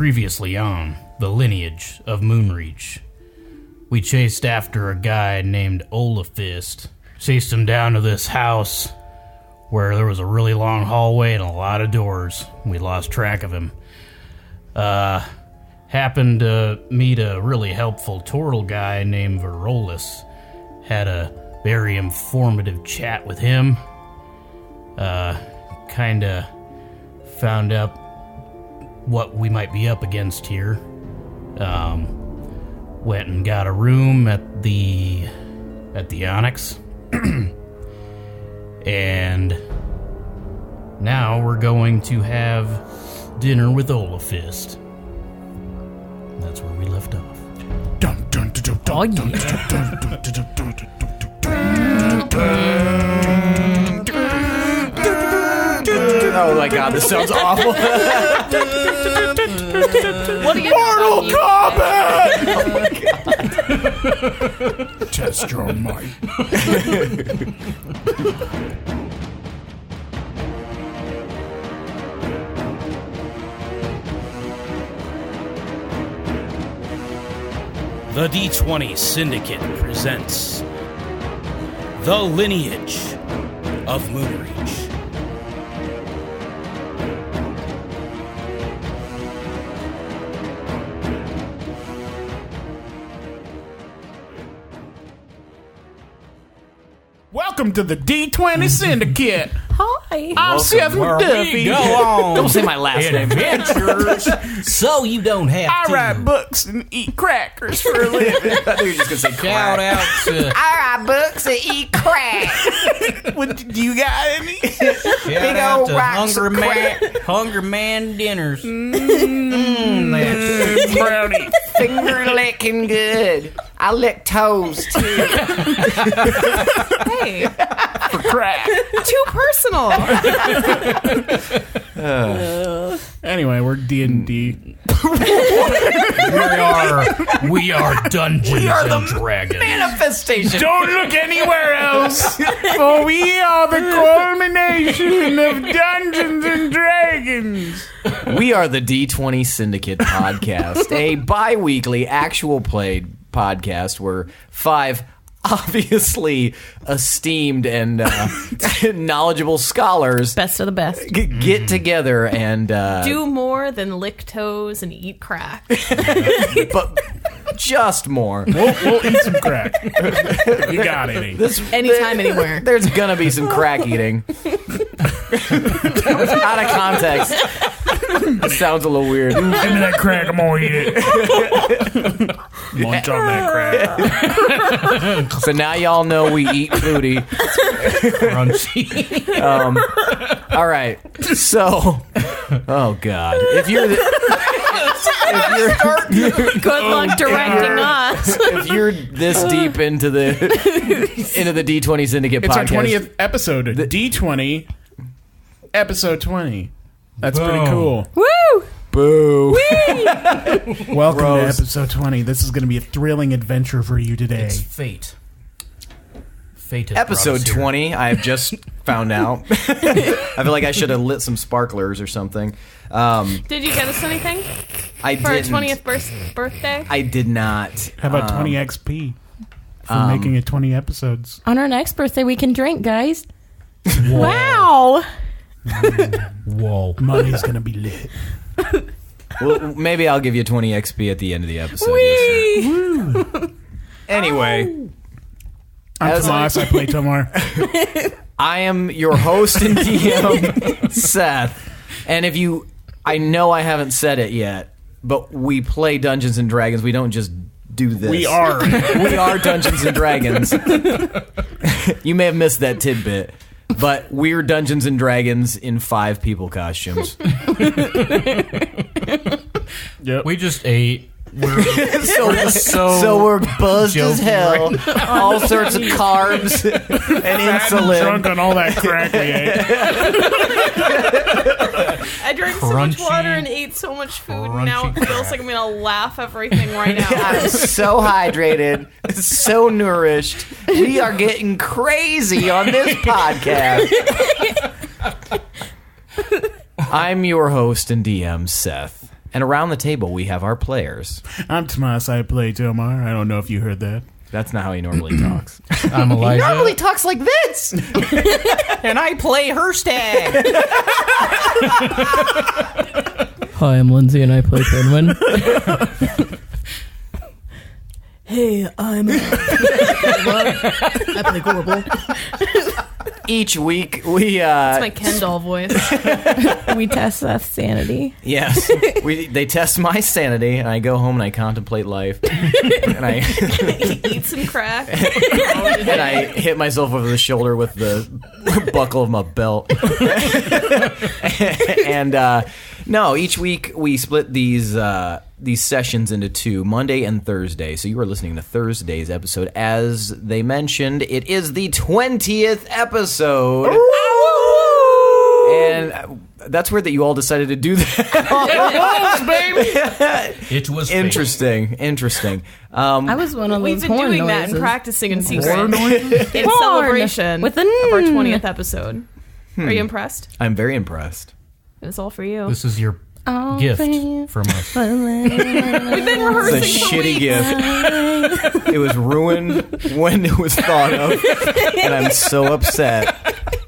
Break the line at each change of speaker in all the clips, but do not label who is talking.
Previously on the Lineage of Moonreach, we chased after a guy named Ironfist. Chased him down to this house where there was a really long hallway and a lot of doors. We lost track of him. Happened to meet a really helpful turtle guy named Varolus. Had a very informative chat with him. Kinda found out what we might be up against here. Went and got a room at the Onyx. And now we're going to have dinner with Ironfist. That's where we left off.
Oh,
Oh my god, this sounds awful.
What are you
Mortal Kombat!
Oh my god.
Test your might.
The D20 Syndicate presents The Lineage of Moonreach.
Welcome to the D20 Syndicate.
Hi.
I'm Seth Duffy.
Go on.
Don't say my last name.
Adventures, so you don't have
I
to.
write books and eat crackers for a living.
I thought you were just gonna say
Shout out to
I write books and eat crack.
Do you got any?
Shout out to Hunger Man dinners. That's
Brownie.
Finger licking good. I lick toes too.
Hey,
For crack.
too personal.
Anyway, we're D&D.
we are Dungeons and Dragons.
Manifestation.
Don't look anywhere else, for we are the culmination of Dungeons and Dragons.
We are the D20 Syndicate podcast, a bi-weekly actual play podcast where five obviously esteemed and knowledgeable scholars
Best of the best.
get together and
Do more than lick toes and eat crack.
but just more.
We'll eat some crack. If you got any.
Anytime, anywhere.
There's gonna be some crack eating. Out of context. It sounds a little weird.
Give me that crack, I'm gonna eat it. Munch on that crack.
So now y'all know we eat booty.
Crunchy.
All right. So, oh god, if you're
Good luck directing us.
if you're this deep into the D20 Syndicate
It's
podcast,
our 20th episode. D20, episode 20. That's pretty cool.
Woo!
boo.
Welcome
Gross.
to episode 20. This is going to be a thrilling adventure for you today.
It's fate. Fate has brought
Episode
us here.
20, I have just found out. I feel like I should have lit some sparklers or something.
Did you get us anything
I
for our
didn't.
20th birthday?
I did not.
How about 20 XP for making it 20 episodes?
On our next birthday, we can drink, guys.
Wow.
Whoa.
Money's going to be lit.
Well, maybe I'll give you 20 XP at the end of the episode.
Whee!
Anyway,
I'm
As
Tomas. I play Tomar.
I am your host and DM, Seth. And if you... I know I haven't said it yet, but we play Dungeons and Dragons. We don't just do this.
We are.
We are Dungeons and Dragons. You may have missed that tidbit, but we're Dungeons and Dragons in 5 people costumes.
Yep.
We just ate. We're
So we're buzzed as hell. All sorts of carbs and insulin.
Drunk on all that crack we ate.
I drank so much
Crunchy.
water and ate so much food, and now it feels like I'm going to laugh everything right now.
I'm so hydrated, so nourished. We are getting crazy on this podcast. I'm your host and DM, Seth. And around the table, we have our players.
I'm Tomas. I play Tomar. I don't know if you heard that.
That's not how he normally talks.
I'm Elijah.
He normally talks like this.
And I play Hirstag.
Hi, I'm Lindsey and I play Pinwin.
Hey, I'm. I play Gorbel.
Each week, we...
That's my Ken doll voice.
We test Seth's sanity.
Yes. They test my sanity, and I go home and I contemplate life. And I
Eat some crack.
and I hit myself over the shoulder with the buckle of my belt. And no, each week we split these sessions into two, Monday and Thursday. So you are listening to Thursday's episode. As they mentioned, it is the 20th episode. And that's weird that you all decided to do that.
It was
Interesting.
I was one of
We've
those
been
horn
doing
noises.
that and practicing in secret.
Horror noises?
In
Horn
celebration
with
of
a
our 20th episode. Are you impressed?
I'm very impressed.
It's all for you.
This is your gift from us.
We've been rehearsing
It's a
for
shitty
weeks.
gift. It was ruined when it was thought of, and I'm so upset.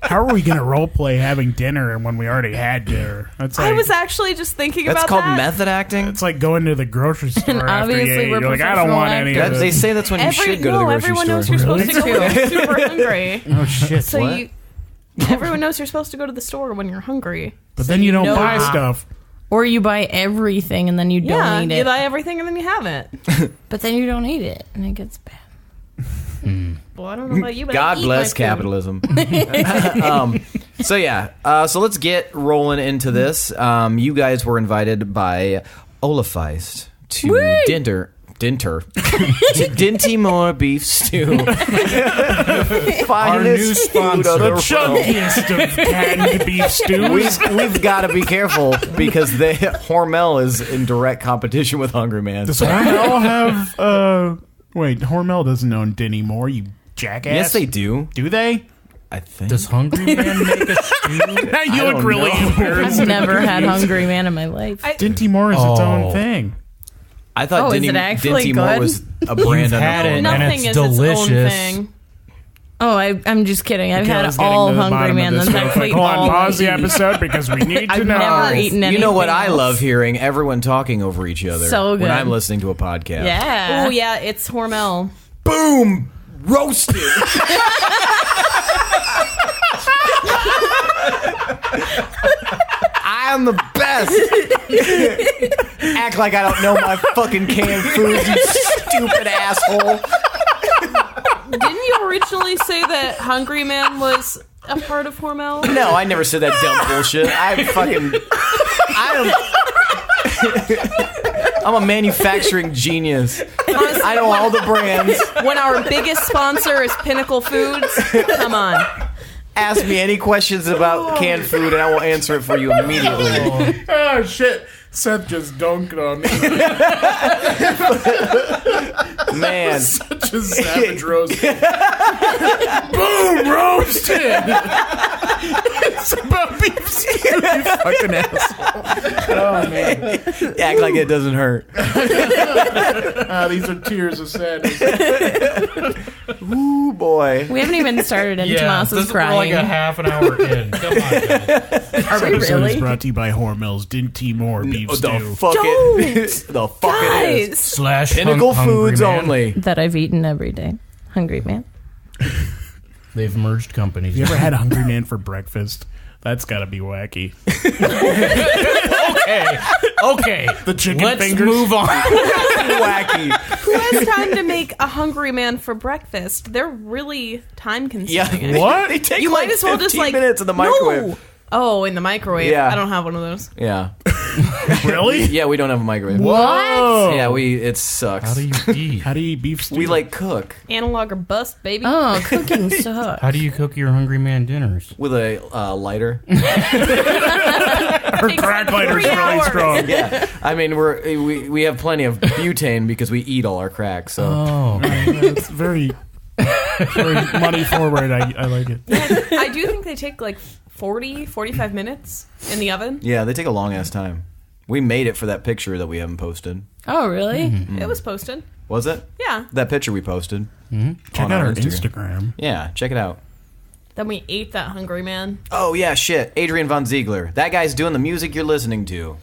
How are we going to roleplay having dinner when we already had dinner? That's like,
I was actually just thinking
That's
about
called
that.
method acting.
it's like going to the grocery store after
obviously
you ate.
we're
You're like, I don't
professional
want any of
actors.
They
this.
say that's when you should go to the grocery
everyone knows
store.
you're supposed to go when
Really?
you're super hungry.
Oh, shit.
So
what?
everyone knows you're supposed to go to the store when you're hungry.
But then you don't
know-
buy stuff.
Or you buy everything and then you
Yeah,
don't eat
you
it.
buy everything and then you have it.
But then you don't eat it and it gets bad.
Well, I don't know about you, but I
God
eat
bless
my food.
capitalism. So yeah, so let's get rolling into this. You guys were invited by Olafeist to Dinty Beef Stew.
Our new sponsor.
The chunkiest of canned beef stews.
We've got to be careful because Hormel is in direct competition with Hungry Man.
Does Hormel have... Wait, Hormel doesn't own Dinty Moore, you jackass.
Yes, they do.
Do they?
I think.
Does Hungry Man make a stew?
Now you look
don't
really
know.
embarrassed.
I've never had Hungry Man in my life.
Dinty Moore is its
Oh.
own thing.
I thought
Oh, is it actually
Dinty Moore
good?
was a brand
You've
on
had
its
it,
own.
and
Nothing
it's
is its own
delicious.
thing.
Oh, I'm just kidding. I've
Michaela's
had
getting
all
to the
Hungry
bottom
Man.
of this
That's
real
actually
quick. Hold on,
all
pause the
I've eaten.
episode because we need to
I've
know.
never eaten anything
You know what I
else.
love hearing? Everyone talking over each other
So
when
good.
I'm listening to a podcast.
Yeah.
Oh, yeah, it's Hormel.
Boom! Roasted! I'm the best! Act like I don't know my fucking canned food, you stupid asshole.
Didn't you originally say that Hungry Man was a part of Hormel?
No, I never said that dumb bullshit. I'm a manufacturing genius. I know all the brands.
When our biggest sponsor is Pinnacle Foods, come on.
Ask me any questions about canned food and I will answer it for you immediately.
Oh, shit. Seth just dunked on me.
Man.
Such a savage roast. Boom! Roasted! It's about beef stew, you fucking asshole. Oh, man.
Act like it doesn't hurt.
These are tears of sadness.
Ooh, boy.
We haven't even started and
Yeah,
Tomas is
we're like
crying.
a half an hour in. Come on, guys.
Are we
Episode is
really?
brought to you by Hormel's Dinty Moore beef
The
stew.
fuck it. The fuck it is.
Guys,
Slash
Pinnacle
Hungry
Foods
Man.
only.
That I've eaten every day. Hungry Man.
They've merged companies.
You ever had Hungry Man for breakfast? That's gotta be wacky.
Okay.
The chicken
Let's
fingers?
move on.
Wacky.
who has time to make a Hungry Man for breakfast? They're really time consuming.
Yeah.
What?
They take
You
like
might as well
15
just like
minutes in the microwave.
No. Oh, in the microwave.
Yeah.
I don't have one of those.
Yeah.
Really?
Yeah, we don't have a microwave.
Whoa!
Yeah, it sucks.
How do you eat?
How do you eat beef stew?
We like cook
Analog or bust, baby.
Oh, cooking sucks.
How do you cook your Hungry Man dinners?
with a lighter.
Her crack lighter's
3
really
hours.
strong.
Yeah. I mean, we have plenty of butane because we eat all our crack. So
Oh,
It's very money forward. I like it.
I do think they take like 45 minutes in the oven.
yeah, they take a long ass time. We made it for that picture that we haven't posted.
Oh, really?
It was posted.
Was it?
Yeah.
That picture we posted.
Check
On
out
our
our
Instagram.
Instagram.
Yeah, check it out.
Then we ate that hungry man.
Oh, yeah, shit. Adrian Von Ziegler. That guy's doing the music you're listening to.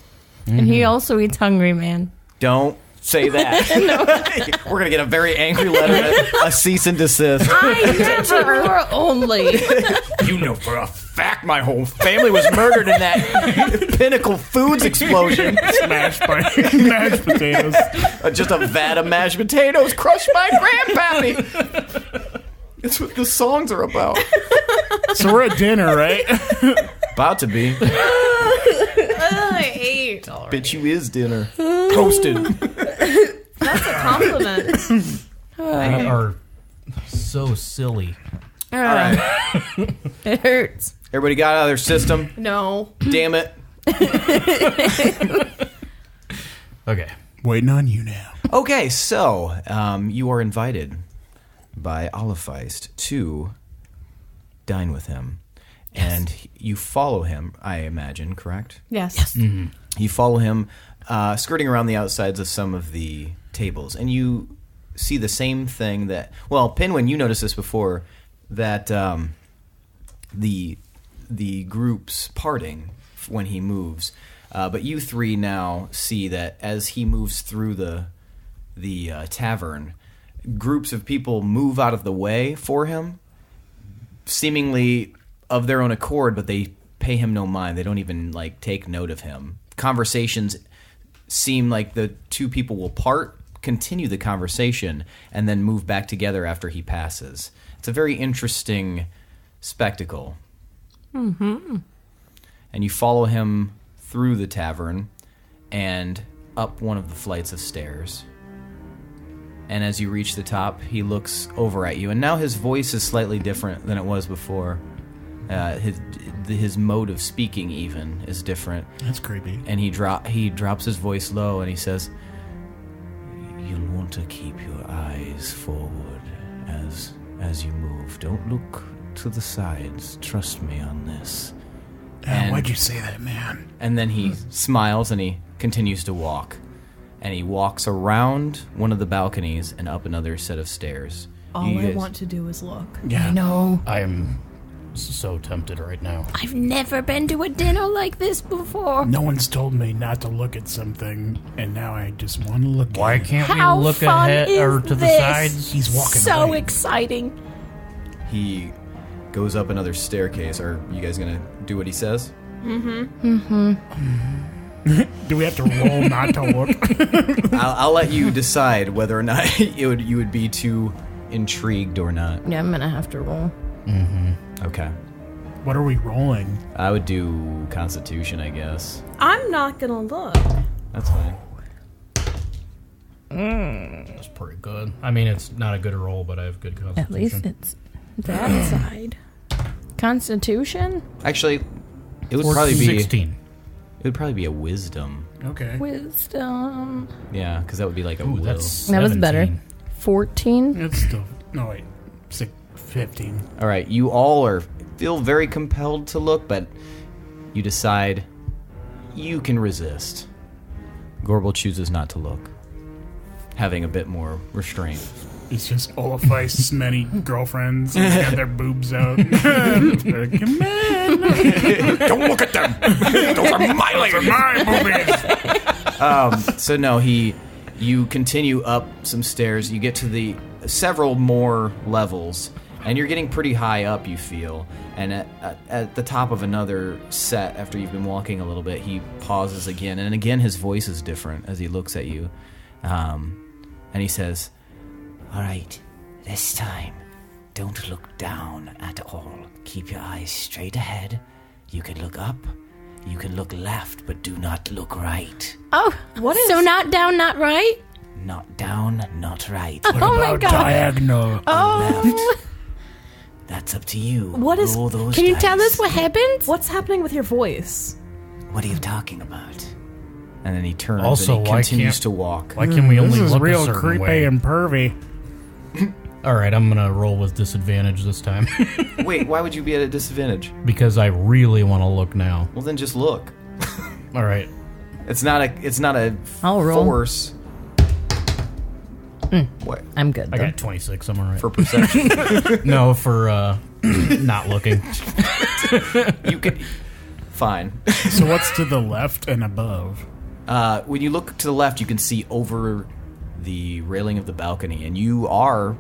And he also eats Hungry Man.
Don't say that. We're going to get a very angry letter, a cease and desist.
I never.
Only.
You know for a fact my whole family was murdered in that Pinnacle Foods explosion.
Mashed potatoes.
Just a vat of mashed potatoes crushed by Grandpappy. That's what the songs are about.
So we're at dinner, right?
About to be.
I ate.
Bitch, you is dinner. Toasted.
That's a compliment.
They are so silly.
All right.
It hurts.
Everybody got out of their system?
No.
Damn it.
Okay.
Waiting on you now.
Okay, so you are invited by Olafeist to dine with him. Yes. And you follow him, I imagine, correct?
Yes.
You follow him skirting around the outsides of some of the tables, and you see the same thing that... Well, Pinwin, you noticed this before, that the group's parting when he moves. But you three now see that as he moves through the tavern, groups of people move out of the way for him, seemingly of their own accord, but they pay him no mind. They don't even take note of him. Conversations seem like the two people will continue the conversation, and then move back together after he passes. It's a very interesting spectacle. Mm-hmm. And you follow him through the tavern and up one of the flights of stairs. And as you reach the top, he looks over at you. And now his voice is slightly different than it was before. His mode of speaking even is different.
That's creepy.
And he drops his voice low and he says, "You'll want to keep your eyes forward as you move. Don't look to the sides. Trust me on this."
Why'd you say that, man?
And then he smiles and he continues to walk. And he walks around one of the balconies and up another set of stairs.
All I want to do is look.
Yeah.
I know.
I am so tempted right now.
I've never been to a dinner like this before.
No one's told me not to look at something, and now I just want to look
Why
at it.
can't
How
we look
fun
ahead
is
or to the
this?
sides?
He's walking
So
away.
exciting.
He goes up another staircase. Are you guys going to do what he says?
Do we have to roll not to look?
I'll let you decide whether or not you would be too intrigued or not.
Yeah, I'm gonna have to roll.
Okay.
What are we rolling?
I would do Constitution, I guess.
I'm not gonna look.
That's fine.
That's pretty good. I mean, it's not a good roll, but I have good constitution.
At least it's that side. Constitution?
Actually, it would probably be
16.
It would probably be a Wisdom.
Okay.
Wisdom.
Yeah, because that would be like a
Ooh,
will.
that's
That was
17.
better. 14?
It's still... No, wait. 15.
All right, you all feel very compelled to look, but you decide you can resist. Gorbel chooses not to look, having a bit more restraint.
It's just Olafeist's many girlfriends and they got their boobs out. Come on. Don't look at them. Those are my ladies. My boobies.
So no, you continue up some stairs. You get to the several more levels, and you're getting pretty high up, you feel. And at the top of another set, after you've been walking a little bit, he pauses again, and again his voice is different as he looks at you, and he says, "All right, this time, don't look down at all. Keep your eyes straight ahead. You can look up, you can look left, but do not look right.
Oh,
What is-
so not down, not right?
Not down, not right.
Oh my god.
Diagonal.
Oh,
Left. That's up to you.
What is-
Roll those
can you
dice.
tell us what happened?
What's happening with your voice?
What are you talking about?" And then he turns
Also,
and he
why
continues
can't-
to walk.
Why can we
This
only
is
look a
real
certain
creepy
way?
and pervy.
All right, I'm gonna roll with disadvantage this time
Wait, why would you be at a disadvantage?
because I really want to look now.
Well, then just look.
All right,
It's not a
I'll roll.
force. What?
I'm good.
I
though.
got 26. I'm all right.
For perception.
No, for not looking.
You can. Fine.
So what's to the left and above?
When you look to the left, you can see over the railing of the balcony, and you are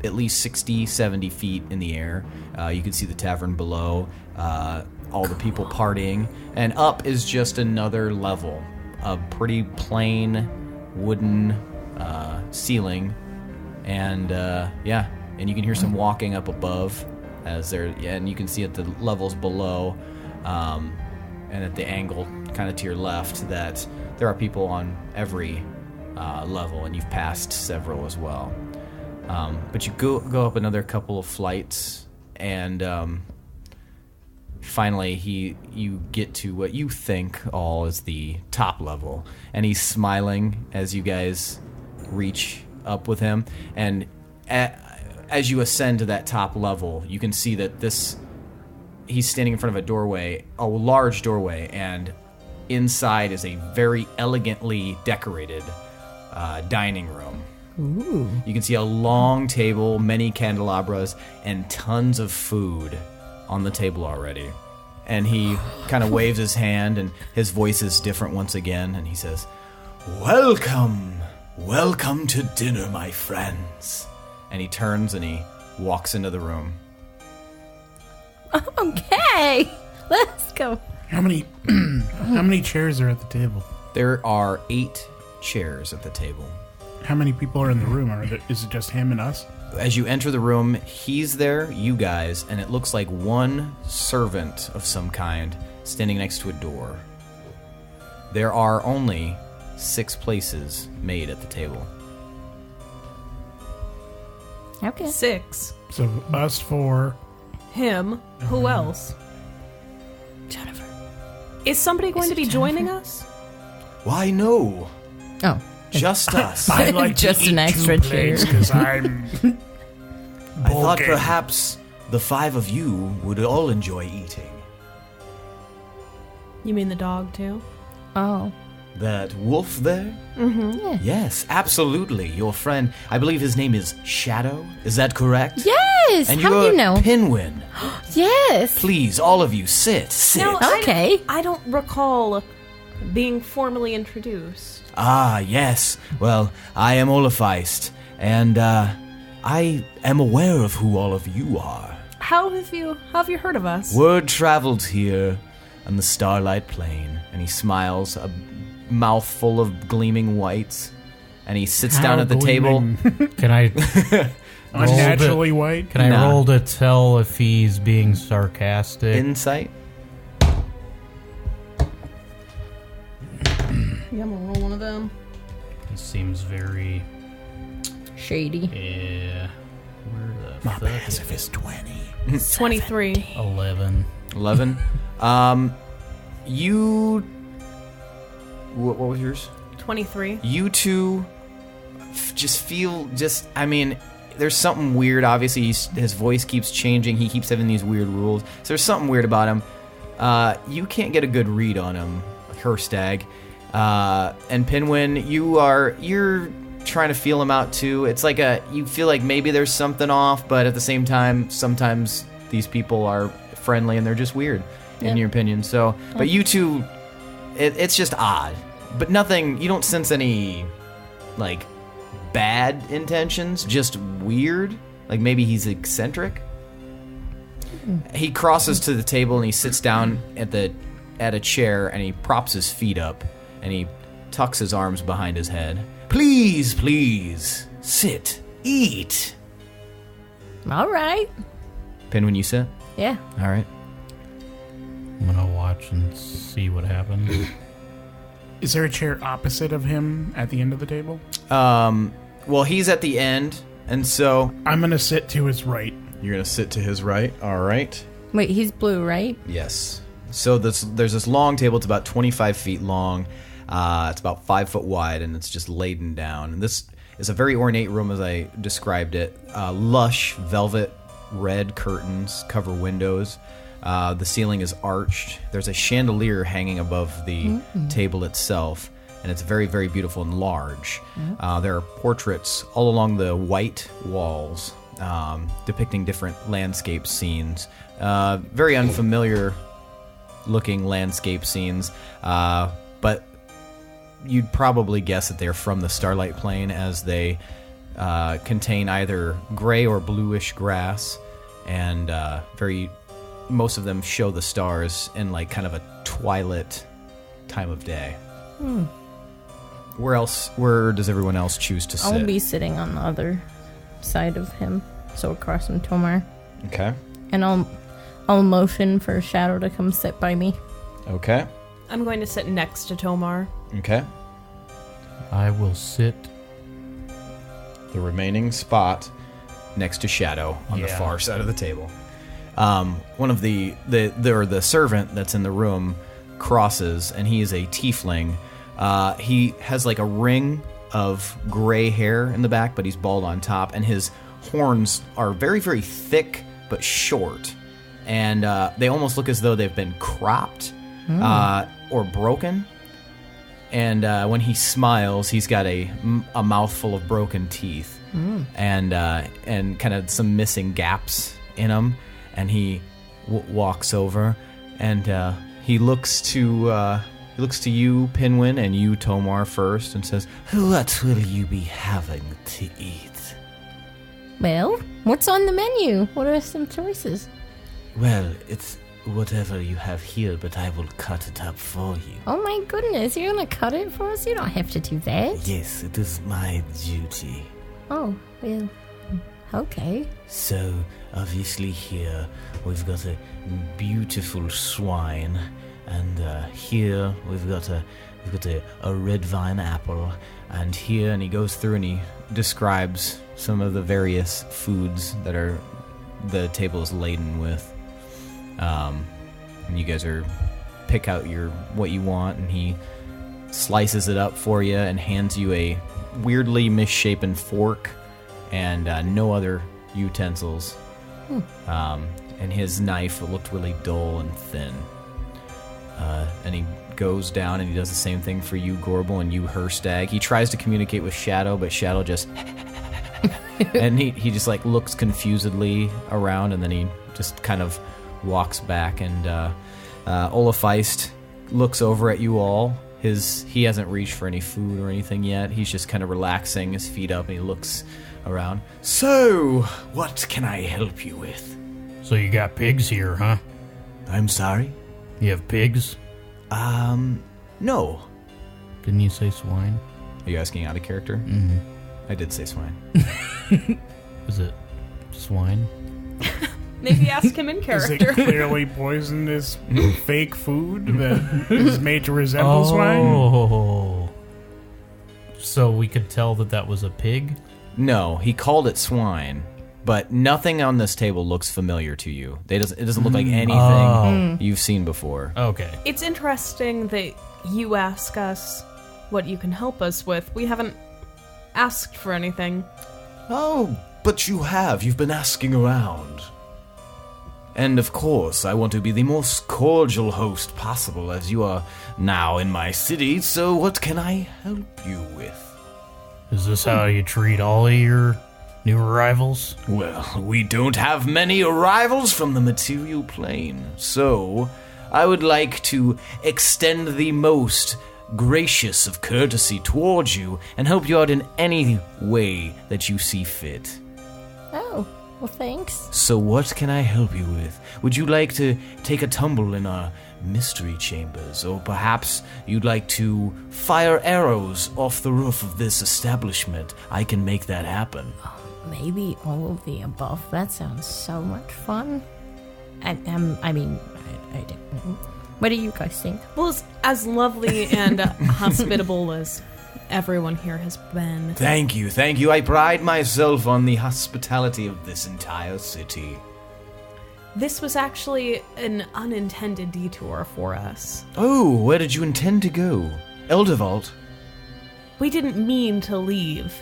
at least 60, 70 feet in the air. You can see the tavern below, all the people partying, and up is just another level. A pretty plain wooden ceiling, and and you can hear some walking up above as there, and you can see at the levels below, and at the angle kind of to your left that there are people on every level, and you've passed several as well. But you go up another couple of flights, and finally you get to what you think all is the top level, and he's smiling as you guys reach up with him. And as you ascend to that top level, you can see that he's standing in front of a doorway, a large doorway, and inside is a very elegantly decorated dining room.
Ooh.
You can see a long table, many candelabras, and tons of food on the table already. And he kind of waves his hand, and his voice is different once again, and he says, Welcome to dinner, my friends." And he turns and he walks into the room.
Okay, let's go.
How many chairs are at the table?
There are 8 chairs at the table.
How many people are in the room? Is it just him and us?
As you enter the room, he's there, you guys, and it looks like one servant of some kind standing next to a door. There are only 6 places made at the table.
Okay.
6.
So us 4.
Him. Who else?
Jennifer.
Is somebody going to be joining us?
Why, no.
Oh.
Just us.
I like
Just
to
an
eat
extra
2
chair.
plates because I'm.
I thought
bulking.
perhaps the 5 of you would all enjoy eating.
You mean the dog, too?
Oh.
That wolf there?
Yeah.
Yes, absolutely. Your friend, I believe his name is Shadow. Is that correct?
Yes.
And
How
you're
do you know?
Pinwin.
Yes.
Please, all of you, sit.
No,
Okay.
I don't recall being formally introduced.
Ah, yes. Well, I am Olafeist, and I am aware of who all of you are.
How have you heard of us?
Word traveled here on the Starlight Plain, and he smiles, a mouthful of gleaming whites, and he sits down at the table.
Can I
Unnaturally white.
Can I
Nah.
roll to tell if he's being sarcastic?
Insight?
Yeah, I'm gonna roll one of them.
He seems very
Shady.
yeah. Where the
My
fuck
passive is 20.
23.
11?
11. You. What was yours?
23.
You two just feel I mean, there's something weird. Obviously, his voice keeps changing. He keeps having these weird rules. So there's something weird about him. You can't get a good read on him, Hirstag. And Pinwin, you're trying to feel him out too. It's like you feel like maybe there's something off, but at the same time, sometimes these people are friendly and they're just weird, in your opinion. So, but you two, it's just odd. But nothing, you don't sense any, like, bad intentions, just weird. Like maybe he's eccentric. He crosses to the table and he sits down at a chair and he props his feet up and he tucks his arms behind his head. Please, please, sit, eat.
All right.
Pinwin, you sit?
Yeah.
All right.
I'm gonna watch and see what happens.
Is there a chair opposite of him at the end of the table?
Well, he's at the end, and so
I'm going to sit to his right.
you're gonna sit to his right. All right.
Wait, he's blue, right?
Yes. So there's this long table. It's about 25 feet long. It's about 5 foot wide, and it's just laden down. And this is a very ornate room, as I described it. Lush velvet red curtains cover windows. The ceiling is arched. There's a chandelier hanging above the table itself, and it's very, very beautiful and large. There are portraits all along the white walls depicting different landscape scenes. Very unfamiliar looking landscape scenes, but you'd probably guess that they're from the Starlight Plane, as they contain either gray or bluish grass, and most of them show the stars in like kind of a twilight time of day. Where does everyone else choose to sit?
I'll be sitting on the other side of him, so across from Tomar.
Okay.
And I'll motion for Shadow to come sit by me.
Okay.
I'm going to sit next to Tomar.
Okay.
I will sit.
The remaining spot next to Shadow on the far side of the table. One of the servant that's in the room crosses, and he is a tiefling. He has like a ring of gray hair in the back, but he's bald on top, and his horns are very, very thick but short, and they almost look as though they've been cropped or broken. And when he smiles, he's got a mouthful of broken teeth and kind of some missing gaps in him. And he walks over, and he looks to you, Pinwin, and you, Tomar, first, and says, "What will you be having to eat?"
Well, what's on the menu? What are some choices?
Well, it's whatever you have here, but I will cut it up for you.
Oh my goodness, you're gonna cut it for us? You don't have to do that.
Yes, it is my duty.
Oh, well, okay.
So, obviously here, we've got a beautiful swine, and here we've got a red vine apple, and here, and he goes through and he describes some of the various foods that the table is laden with. And you guys pick out what you want, and he slices it up for you and hands you a weirdly misshapen fork and no other utensils. And his knife looked really dull and thin. And he goes down and he does the same thing for you, Gorbel, and you, Hirstag. He tries to communicate with Shadow, but Shadow just... and he just like looks confusedly around, and then he just kind of walks back, and Olafeist looks over at you all. He hasn't reached for any food or anything yet. He's just kind of relaxing his feet up, and he looks around. So, what can I help you with?
So you got pigs here, huh?
I'm sorry?
You have pigs?
No.
Didn't you say swine?
Are you asking out of character?
Mm-hmm.
I did say swine.
Is it swine?
Maybe ask him in
Is
character.
it clearly poisonous fake food that is made to resemble swine?
Oh. So we could tell that was a pig?
No, he called it swine, but nothing on this table looks familiar to you. It doesn't look like anything you've seen before.
Okay.
It's interesting that you ask us what you can help us with. We haven't asked for anything.
Oh, but you have. You've been asking around. And of course, I want to be the most cordial host possible, as you are now in my city, so what can I help you with?
Is this how you treat all of your new arrivals?
Well, we don't have many arrivals from the material plane, so I would like to extend the most gracious of courtesy towards you and help you out in any way that you see fit.
Oh, well, thanks.
So what can I help you with? Would you like to take a tumble in our mystery chambers, or perhaps you'd like to fire arrows off the roof of this establishment? I can make that happen.
Maybe all of the above. That sounds so much fun. I don't know. What do you guys think?
Well, it's as lovely and hospitable as everyone here has been.
Thank you. I pride myself on the hospitality of this entire city.
This was actually an unintended detour for us.
Oh, where did you intend to go? Eldervault?
We didn't mean to leave.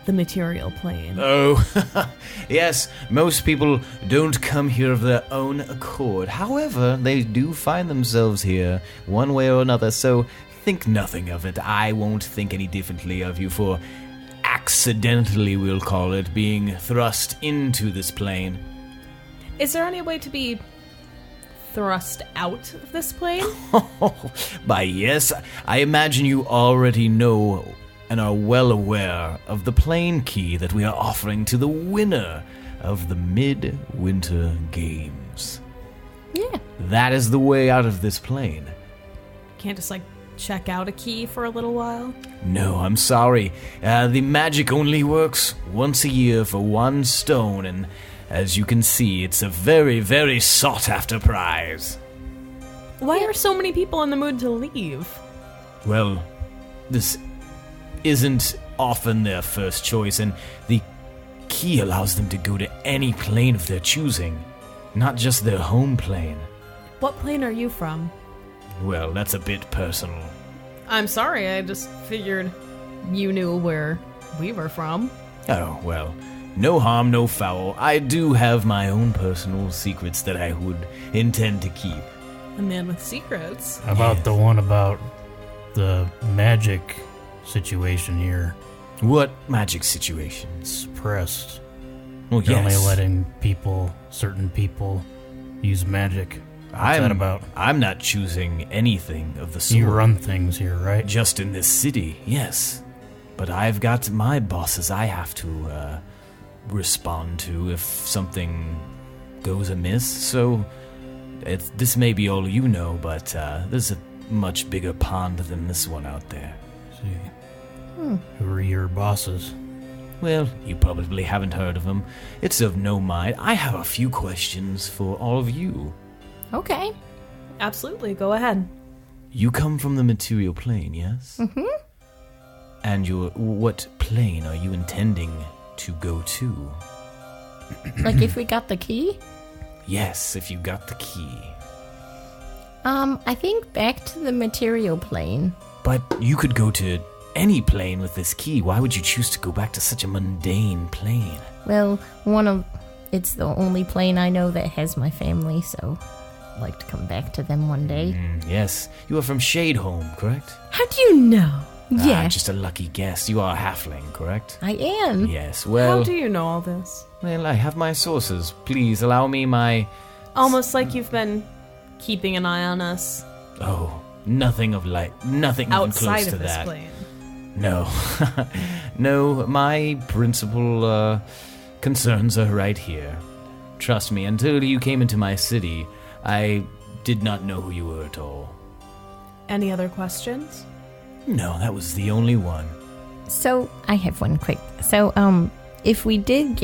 the material plane.
Oh, yes, most people don't come here of their own accord. However, they do find themselves here one way or another, so think nothing of it. I won't think any differently of you for accidentally, we'll call it, being thrust into this plane.
Is there any way to be thrust out of this plane?
By yes, I imagine you already know and are well aware of the plane key that we are offering to the winner of the Midwinter Games.
Yeah.
That is the way out of this plane.
Can't just, check out a key for a little while?
No, I'm sorry. The magic only works once a year for one stone, and as you can see, it's a very, very sought-after prize.
Why are so many people in the mood to leave?
Well, this isn't often their first choice, and the key allows them to go to any plane of their choosing, not just their home plane.
What plane are you from?
Well, that's a bit personal.
I'm sorry, I just figured you knew where we were from.
Oh, well, no harm, no foul. I do have my own personal secrets that I would intend to keep.
A man with secrets.
How about the one about the magic situation here?
What magic situation?
Suppressed.
Well,
You're only
yes.
letting certain people, use magic. What's that about?
I'm not choosing anything of the sort.
You run things here, right?
Just in this city, yes. But I've got my bosses I have to respond to if something goes amiss. So this may be all you know, but there's a much bigger pond than this one out there.
See. Who are your bosses?
Well, you probably haven't heard of them. It's of no mind. I have a few questions for all of you.
Okay.
Absolutely, go ahead.
You come from the material plane, yes?
Mm-hmm.
And what plane are you intending to go to?
If we got the key?
Yes, if you got the key.
I think back to the material plane.
But you could go to any plane with this key. Why would you choose to go back to such a mundane plane?
Well, it's the only plane I know that has my family, so I'd like to come back to them one day.
Yes, you are from Shadeholm, correct?
How do you know? Yeah,
Just a lucky guess. You are a halfling, correct?
I am.
Yes, well...
How do you know all this?
Well, I have my sources. Please allow me my...
Almost like you've been keeping an eye on us
Oh, nothing even
outside
close to
of this
that.
plane.
No. No, my principal concerns are right here. Trust me, until you came into my city, I did not know who you were at all.
Any other questions?
No, that was the only one.
So, I have one quick. So, if we did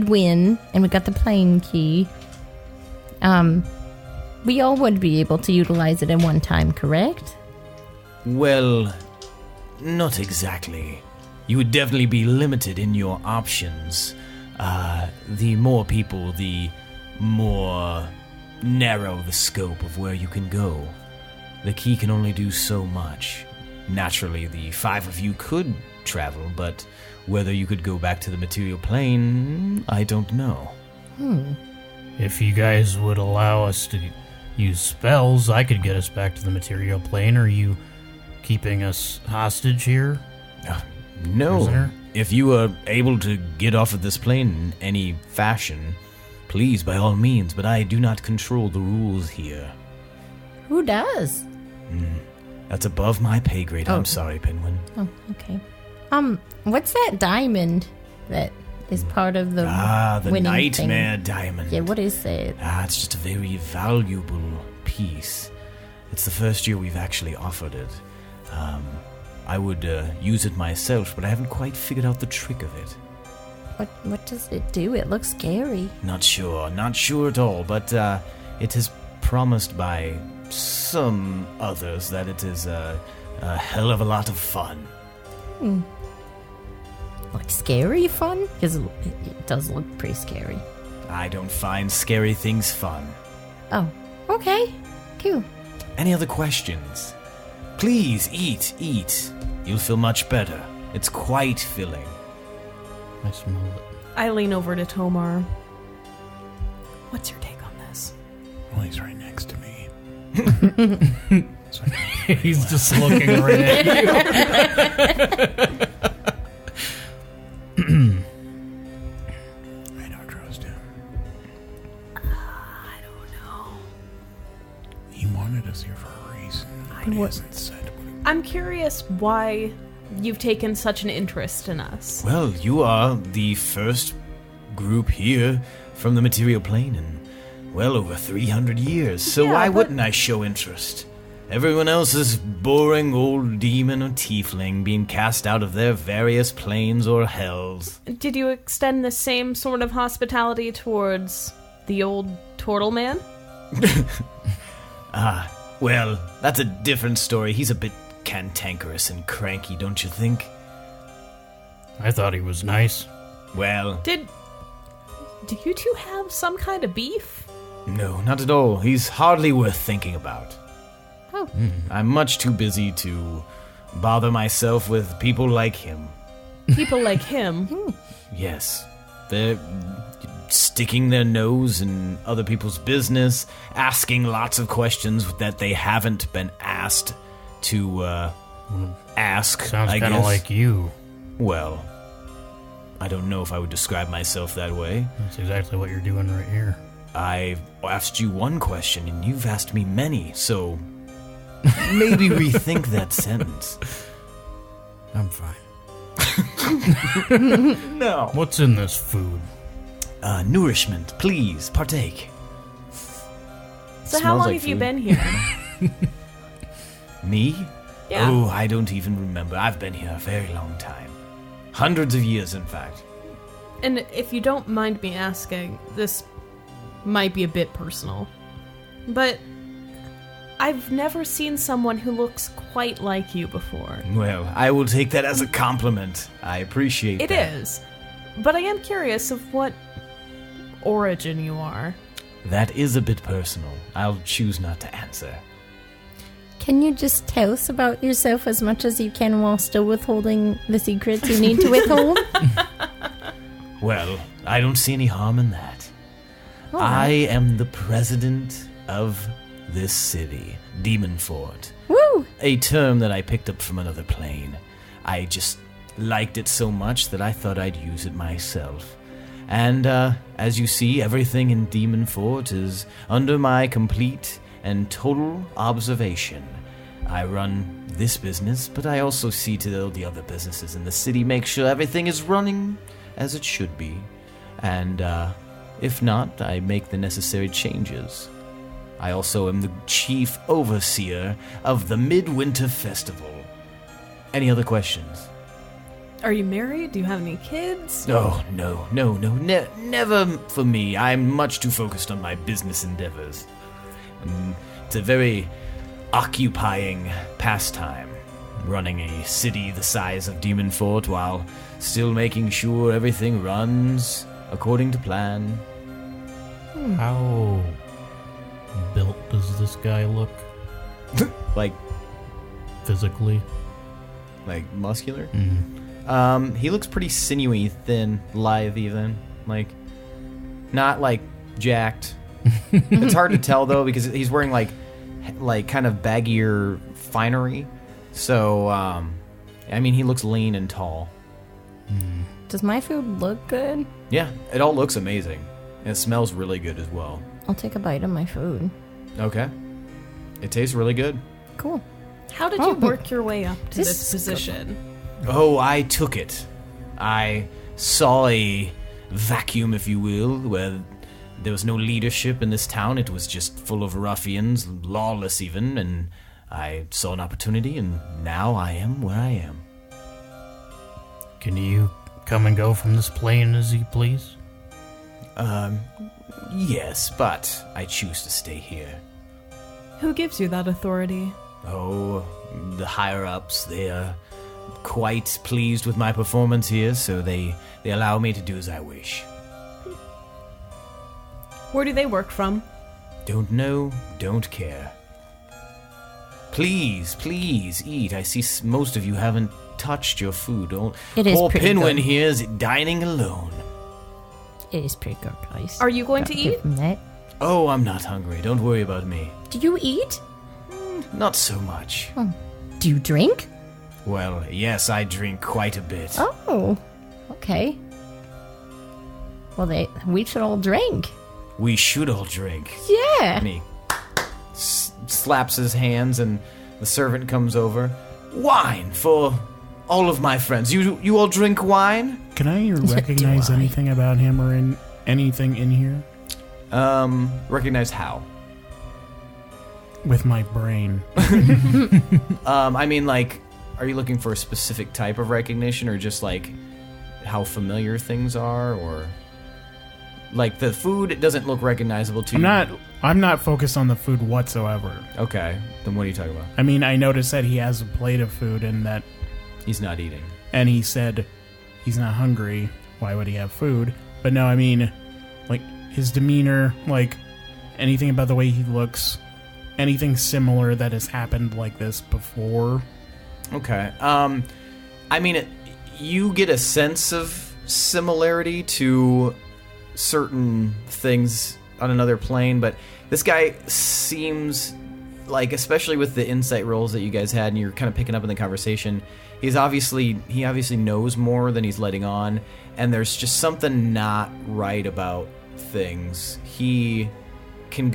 win and we got the plane key, we all would be able to utilize it in one time, correct?
Well, not exactly. You would definitely be limited in your options. The more people, the more narrow the scope of where you can go. The key can only do so much. Naturally, the 5 of you could travel, but whether you could go back to the material plane, I don't know.
If you guys would allow us to use spells, I could get us back to the material plane. Are you keeping us hostage here?
No.
Prisoner?
If you are able to get off of this plane in any fashion, please, by all means, but I do not control the rules here.
Who does?
That's above my pay grade. I'm sorry, Pinwin.
Oh, okay. What's that diamond that is part of the
The
winning
Nightmare
thing?
Diamond.
Yeah, what is it?
It's just a very valuable piece. It's the first year we've actually offered it. I would use it myself, but I haven't quite figured out the trick of it.
What does it do? It looks scary.
Not sure at all, but it is promised by some others that it is a hell of a lot of fun.
Like scary fun? Because it does look pretty scary.
I don't find scary things fun.
Oh, okay. Cool.
Any other questions? Please, eat. You'll feel much better. It's quite filling.
I smell it.
I lean over to Tomar. What's your take on this?
Well, he's right next to me. So
He's just looking right at you.
I don't trust him.
I don't know.
He wanted us here for a reason, but he hasn't said what.
I'm curious why you've taken such an interest in us.
Well, you are the first group here from the material plane in well over 300 years, so
Yeah,
why
but-
wouldn't I show interest? Everyone else is boring old demon or tiefling being cast out of their various planes or hells.
Did you extend the same sort of hospitality towards the old turtle man?
Well, that's a different story. He's a bit cantankerous and cranky, don't you think?
I thought he was nice.
Well,
Do you two have some kind of beef?
no, not at all. He's hardly worth thinking about.
Oh.
I'm much too busy to bother myself with people like him.
People like him.
Yes. They're sticking their nose in other people's business, asking lots of questions that they haven't been asked to ask.
Sounds
I
kind of
guess.
like you.
Well, I don't know if I would describe myself that way.
That's exactly what you're doing right here.
I've asked you one question and you've asked me many, so maybe rethink that sentence.
I'm fine.
No.
What's in this food?
Nourishment, please, partake.
So how
Smells
long
like
have you
food.
been here?
Me?
Yeah.
Oh, I don't even remember. I've been here a very long time. Hundreds of years, in fact.
And if you don't mind me asking, this might be a bit personal, but I've never seen someone who looks quite like you before.
Well, I will take that as a compliment. I appreciate
It
that.
is. But I am curious of what origin you are.
That is a bit personal. I'll choose not to answer.
Can you just tell us about yourself as much as you can while still withholding the secrets you need to withhold?
Well, I don't see any harm in that. I am the president of this city, Demonfort.
Woo!
A term that I picked up from another plane. I just liked it so much that I thought I'd use it myself. And as you see, everything in Demonfort is under my complete and total observation. I run this business, but I also see to all the other businesses in the city, make sure everything is running as it should be. And if not, I make the necessary changes. I also am the chief overseer of the Midwinter Festival. Any other questions?
Are you married? Do you have any kids?
Oh, no, never for me. I'm much too focused on my business endeavors. It's a very occupying pastime, running a city the size of Demonfort while still making sure everything runs according to plan.
How built does this guy look
Like
physically?
muscular?
Mm.
He looks pretty sinewy, thin, lithe even. Like, not like jacked. It's hard to tell though because he's wearing like kind of baggier finery. So, I mean, he looks lean and tall.
Does my food look good?
Yeah, it all looks amazing. And it smells really good as well.
I'll take a bite of my food.
Okay. It tastes really good.
Cool.
How did you work your way up to
This
this
is good.
position?
Oh, I took it. I saw a vacuum, if you will, where there was no leadership in this town. It was just full of ruffians, lawless even, and I saw an opportunity, and now I am where I am.
Can you come and go from this plane as you please?
Yes, but I choose to stay here.
Who gives you that authority?
Oh, the higher-ups, they are quite pleased with my performance here, so they allow me to do as I wish.
Where do they work from?
Don't know, don't care. Please eat. I see most of you haven't touched your food.
It is
Poor
pretty
Pinwin
good.
here is dining alone.
It is pretty good, guys.
Are you going to
Gotta
eat?
give him that.
Oh, I'm not hungry. Don't worry about me.
Do you eat?
Not so much.
Do you drink?
Well, yes, I drink quite a bit.
Oh, okay. Well, we should all drink.
We should all drink.
Yeah.
And he slaps his hands, and the servant comes over. Wine for all of my friends. You all drink wine?
Can I recognize
do I?
anything about him or anything in here?
Recognize how?
With my brain.
I mean, like, are you looking for a specific type of recognition, or just like how familiar things are, or like the food doesn't look recognizable to you?
I'm not focused on the food whatsoever.
Okay, then what are you talking about?
I mean, I noticed that he has a plate of food and that,
He's not eating.
and he said he's not hungry. Why would he have food? But no, I mean, like his demeanor, like anything about the way he looks, anything similar that has happened like this before.
Okay. I mean, you get a sense of similarity to certain things on another plane, but this guy seems like, especially with the insight rolls that you guys had, and you're kind of picking up in the conversation, he obviously knows more than he's letting on, and there's just something not right about things. He can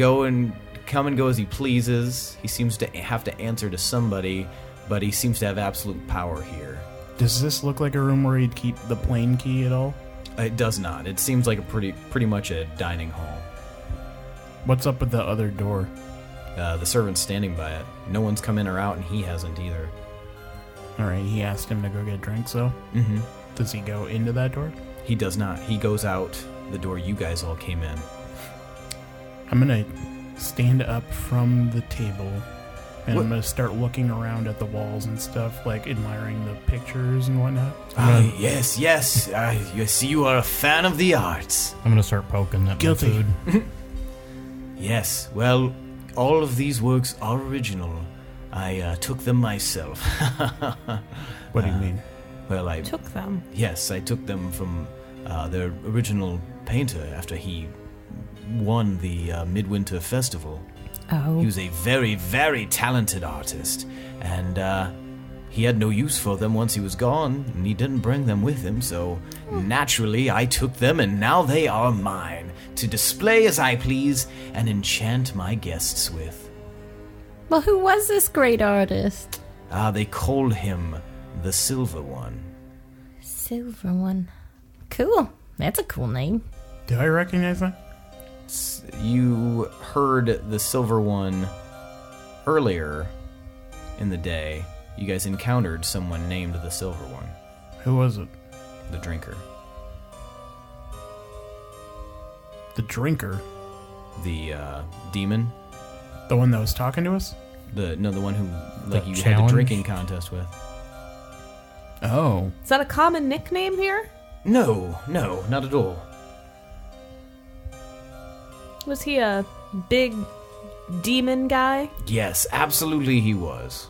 come and go as he pleases. He seems to have to answer to somebody, but he seems to have absolute power here.
Does this look like a room where he'd keep the plane key at all?
It does not. It seems like a pretty much a dining hall.
What's up with the other door?
The servant's standing by it. No one's come in or out, and he hasn't either.
Alright, he asked him to go get drinks, though.
Mm-hmm.
Does he go into that door?
He does not. He goes out the door you guys all came in.
I'm gonna stand up from the table, and
What?
I'm gonna start looking around at the walls and stuff, like admiring the pictures and whatnot.
Yes. You see, you are a fan of the arts.
I'm gonna start poking at
Guilty.
my food.
Yes. Well, all of these works are original. I took them myself.
What do you mean?
Well, I
Took them.
Yes, I took them from their original painter after he won the Midwinter Festival. He
Oh.
was a very, very talented artist, and he had no use for them once he was gone, and he didn't bring them with him, so naturally I took them, and now they are mine, to display as I please and enchant my guests with.
Well, who was this great artist?
They called him the Silver One.
Silver one. Cool. That's a cool name.
Do I recognize that?
You heard the Silver One earlier in the day. You guys encountered someone named the Silver One,
Who was it?
the drinker.
The drinker?
The demon.
The one that was talking to us?
The one who like
The
you had
challenge?
a drinking contest with.
Oh.
Is that a common nickname here?
No, not at all.
Was he a big demon guy?
Yes, absolutely he was.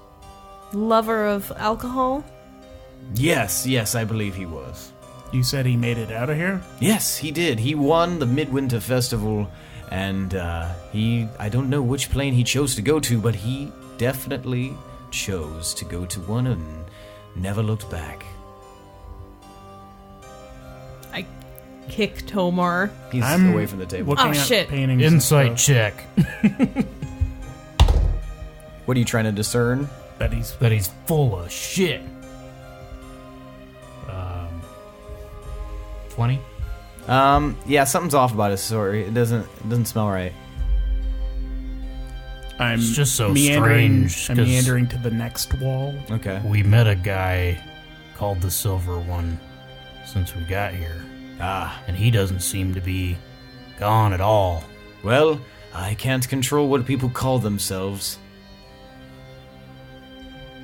Lover of alcohol?
Yes, I believe he was.
You said he made it out of here?
Yes, he did. He won the Midwinter Festival, and I don't know which plane he chose to go to, but he definitely chose to go to one and never looked back.
I kick Tomar.
He's
I'm
away from the table.
Looking
Oh,
at
shit.
paintings and
Insight
stuff
check.
What are you trying to discern?
that he's
That he's full of shit. 20?
Yeah, something's off about his story. It doesn't smell right.
I'm
It's just so
meandering,
strange,
I'm
'cause-
meandering to the next wall.
Okay.
We met a guy called the Silver One since we got here, and he doesn't seem to be gone at all.
Well, I can't control what people call themselves.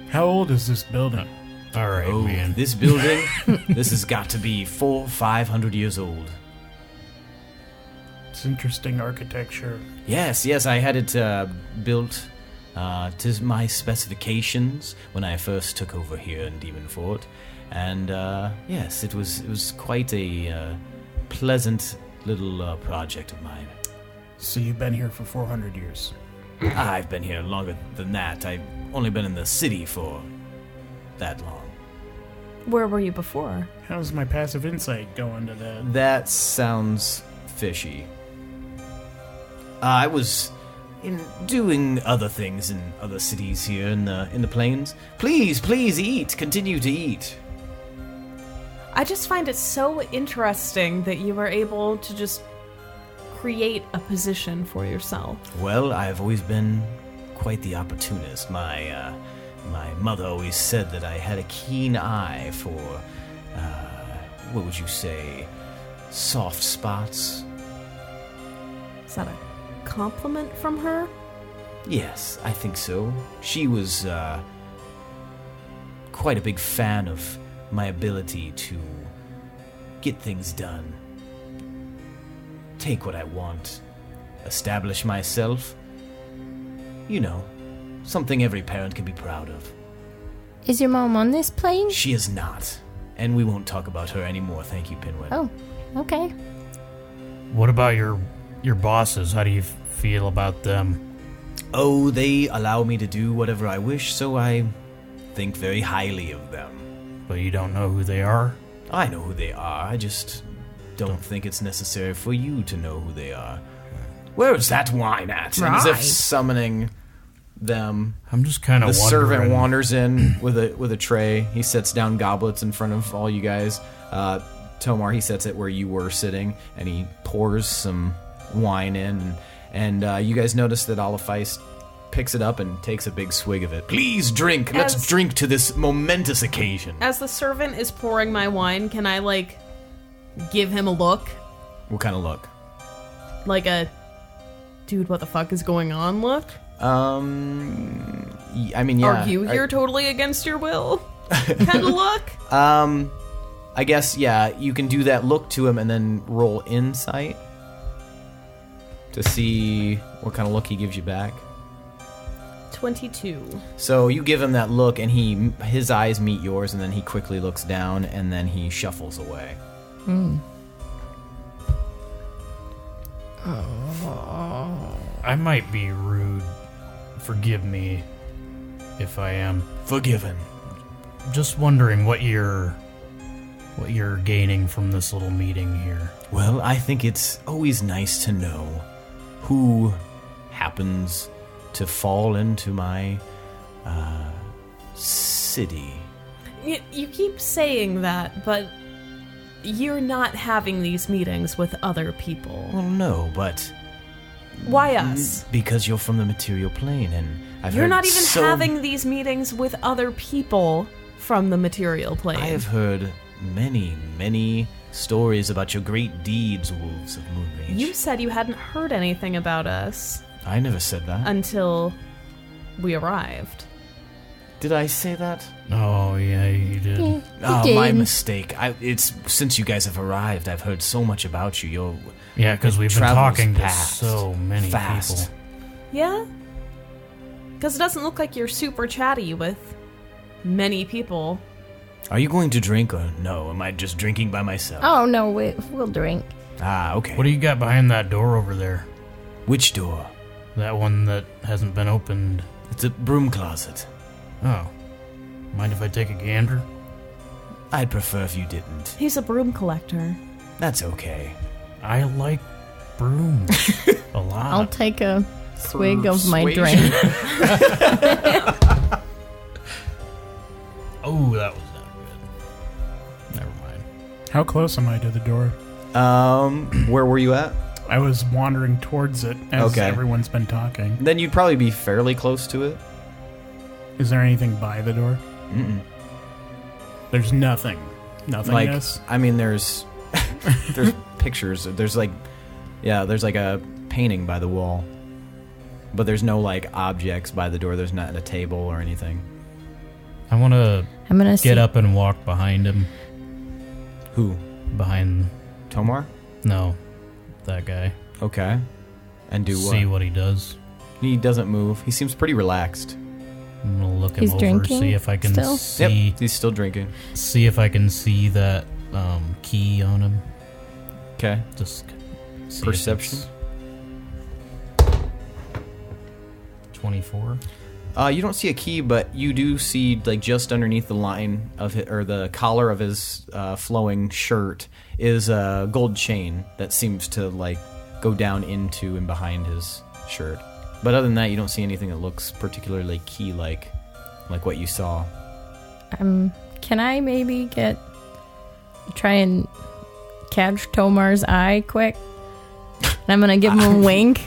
How old is this building?
All right,
Oh,
man.
this building, this has got to be 400-500 years old.
It's interesting architecture.
Yes, I had it built to my specifications when I first took over here in Demonfort. And yes, it was quite a pleasant little project of mine.
So you've been here for 400 years.
I've been here longer than that. I've only been in the city for that long.
Where were you before?
How's my passive insight going to that?
That sounds fishy. I was doing other things in other cities here in the plains. Please eat. Continue to eat.
I just find it so interesting that you were able to just create a position for yourself.
Well, I've always been quite the opportunist. My mother always said that I had a keen eye for, what would you say, soft spots?
Is that a compliment from her?
Yes, I think so. She was quite a big fan of my ability to get things done. Take what I want. Establish myself. You know, something every parent can be proud of.
Is your mom on this plane?
She is not. And we won't talk about her anymore, thank you, Pinwin.
Oh, okay.
What about your bosses? How do you feel about them?
Oh, they allow me to do whatever I wish, so I think very highly of them.
But you don't know who they are?
I know who they are, I just don't think it's necessary for you to know who they are. Where is that wine at? And as if
Right.
summoning them,
I'm just kind of
the
wondering.
servant wanders in with a tray. He sets down goblets in front of all you guys. Tomar, he sets it where you were sitting, and he pours some wine in. And you guys notice that Olafeist picks it up and takes a big swig of it. Please drink. Let's
As-
drink to this momentous occasion.
As the servant is pouring my wine, can I, give him a look?
What kind of look?
Like a, dude, what the fuck is going on look?
I mean, yeah.
Are you here totally against your will? Kind of look?
I guess, yeah, you can do that look to him and then roll insight to see what kind of look he gives you back.
22.
So you give him that look, and his eyes meet yours, and then he quickly looks down, and then he shuffles away.
I might be rude. Forgive me if I am.
Forgiven.
Just wondering what you're gaining from this little meeting here.
Well, I think it's always nice to know who happens to fall into my city.
You keep saying that, but you're not having these meetings with other people.
Well, no, but
Why us?
because you're from the material plane, and I've
You're
heard
not even
so
having these meetings with other people from the material plane.
I have heard many stories about your great deeds, Wolves of Moonreach.
You said you hadn't heard anything about us
I never said that.
until we arrived.
Did I say that?
Oh, yeah, you did.
You
Oh, my
did.
mistake. It's since you guys have arrived, I've heard so much about you. You're
Yeah, because we've been
travels
talking to
fast.
so many
Fast.
people.
Yeah? Because it doesn't look like you're super chatty with many people.
Are you going to drink or no? Am I just drinking by myself?
Oh, no, we'll drink.
Ah, okay.
What do you got behind that door over there?
Which door?
That one that hasn't been opened.
It's a broom closet.
Oh. Mind if I take a gander?
I'd prefer if you didn't.
He's a broom collector.
That's okay.
I like brooms a lot.
I'll take a swig of my
Persuasion.
drink.
Oh, that was not good. Never mind.
How close am I to the door?
Where were you at?
I was wandering towards it as
Okay.
everyone's been talking.
Then you'd probably be fairly close to it.
Is there anything by the door?
Mm-mm.
There's nothing.
Like,
Nothingness?
I mean, there's pictures. There's like a painting by the wall, but there's no like objects by the door. There's not a table or anything.
I want to
I'm gonna see.
get up and walk behind him.
Who?
Behind.
Tomar?
No. That guy.
Okay. And do what?
See what he does.
He doesn't move. He seems pretty relaxed.
I'm gonna look him
He's
over,
drinking
see if I can
still?
see.
Yep, he's still drinking.
See if I can see that key on him.
Okay.
Just see if
Perception.
it's 24.
You don't see a key, but you do see, like, just underneath the line of it, or the collar of his flowing shirt, is a gold chain that seems to, like, go down into and behind his shirt. But other than that, you don't see anything that looks particularly key-like, like what you saw.
Can I maybe try and catch Tomar's eye quick? And I'm gonna give him a wink.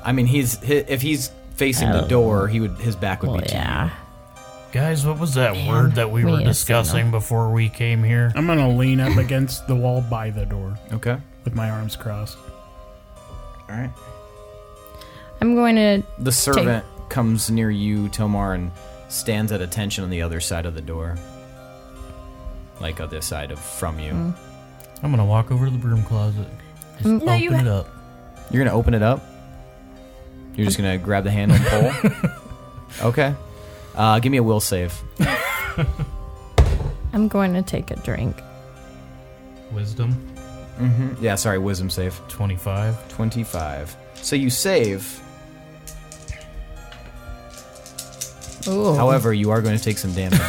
I mean, if he's facing the door, his back would be to you.
Guys, what was that word that we were discussing before we came here?
I'm gonna lean up against the wall by the door.
Okay.
With my arms crossed.
All right.
I'm going to...
The servant comes near you, Tomar, and stands at attention on the other side of the door. Like other side from you.
I'm gonna walk over to the broom closet. Just open it up.
You're gonna open it up? You're just gonna grab the handle and pull? Okay. Give me a will save.
I'm going to take a drink.
Wisdom.
Mm-hmm. Yeah, sorry, wisdom save.
25.
25. So you save.
Ooh.
However, you are going to take some damage.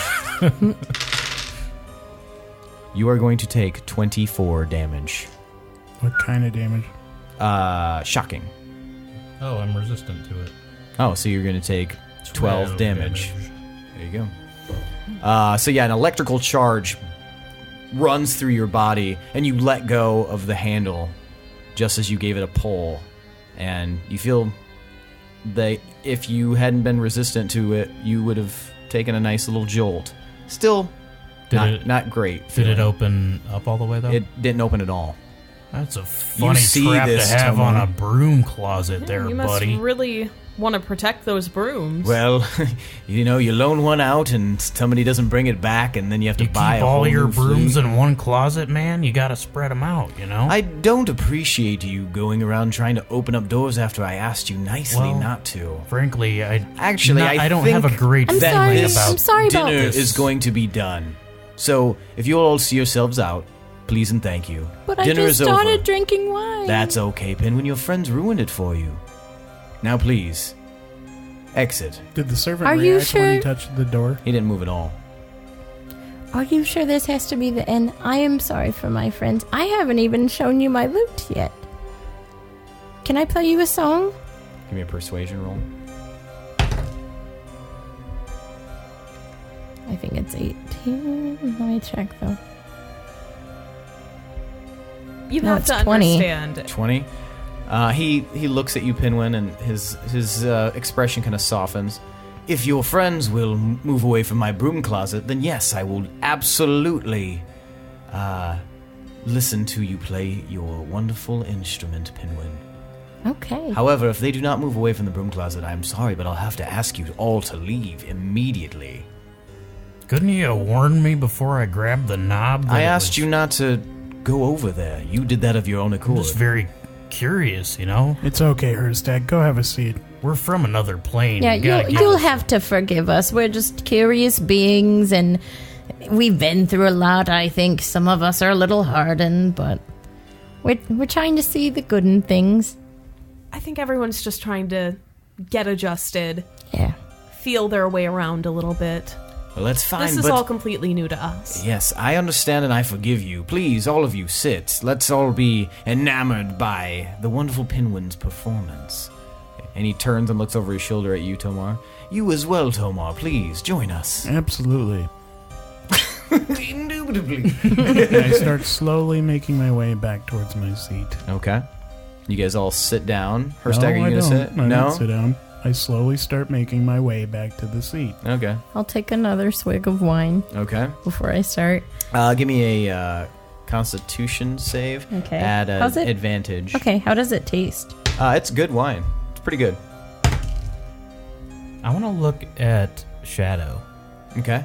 You are going to take 24 damage.
What kind of damage?
Shocking.
Oh, I'm resistant to it.
Oh, so you're going to take 12 damage. There you go. So yeah, an electrical charge runs through your body, and you let go of the handle just as you gave it a pull. And you feel that if you hadn't been resistant to it, you would have taken a nice little jolt. Still, not great.
Did it open up all the way, though?
It didn't open at all.
That's a funny
see
trap
this,
to have
Tomas.
on a broom closet there,
You must
buddy.
really want to protect those brooms.
Well, you loan one out and somebody doesn't bring it back, and then you have to buy
keep
a whole
all your
new
brooms
fleet.
in one closet, man. You gotta spread them out, you know?
I don't appreciate you going around trying to open up doors after I asked you nicely not to.
Frankly, I don't
think
have a great
I'm
feeling
sorry.
about
I'm sorry about
dinner
this.
is going to be done. So, if you'll all see yourselves out, please and thank you.
But I
Dinner
just
is
started
over.
drinking wine.
That's okay, Pinwin. Your friends ruined it for you. Now, please, exit.
Did the servant
Are you
react when he
sure?
touched the door?
He didn't move at all.
Are you sure this has to be the end? I am sorry for my friends. I haven't even shown you my lute yet. Can I play you a song?
Give me a persuasion roll.
I think it's 18. Let me check, though.
You
No,
have
it's
to
20.
understand.
20. He looks at you, Pinwin, and his expression kind of softens. If your friends will move away from my broom closet, then yes, I will absolutely listen to you play your wonderful instrument, Pinwin.
Okay.
However, if they do not move away from the broom closet, I'm sorry, but I'll have to ask you all to leave immediately.
Couldn't you have warned me before I grabbed the knob?
I asked you not to go over there. You did that of your own
I'm
accord.
just very curious, you know?
It's okay, Hirstag. Go have a seat.
We're from another plane.
Yeah,
You gotta give
you'll
us-
have to forgive us. We're just curious beings, and we've been through a lot. I think some of us are a little hardened, but we're trying to see the good in things.
I think everyone's just trying to get adjusted,
Yeah.
feel their way around a little bit.
Well, that's fine,
This is
but...
all completely new to us.
Yes, I understand and I forgive you. Please, all of you, sit. Let's all be enamored by the wonderful Pinwin's performance. And he turns and looks over his shoulder at you, Tomar. You as well, Tomar. Please, join us.
Absolutely.
Indubitably.
And I start slowly making my way back towards my seat.
Okay. You guys all sit down. Hirstag, are you
I
going to sit?
I don't sit down. I slowly start making my way back to the seat.
Okay.
I'll take another swig of wine
Okay.
before I start.
Give me a Constitution save.
Okay.
Add
How's
an
it?
advantage.
Okay, how does it taste?
It's good wine. It's pretty good.
I want to look at Shadow
Okay.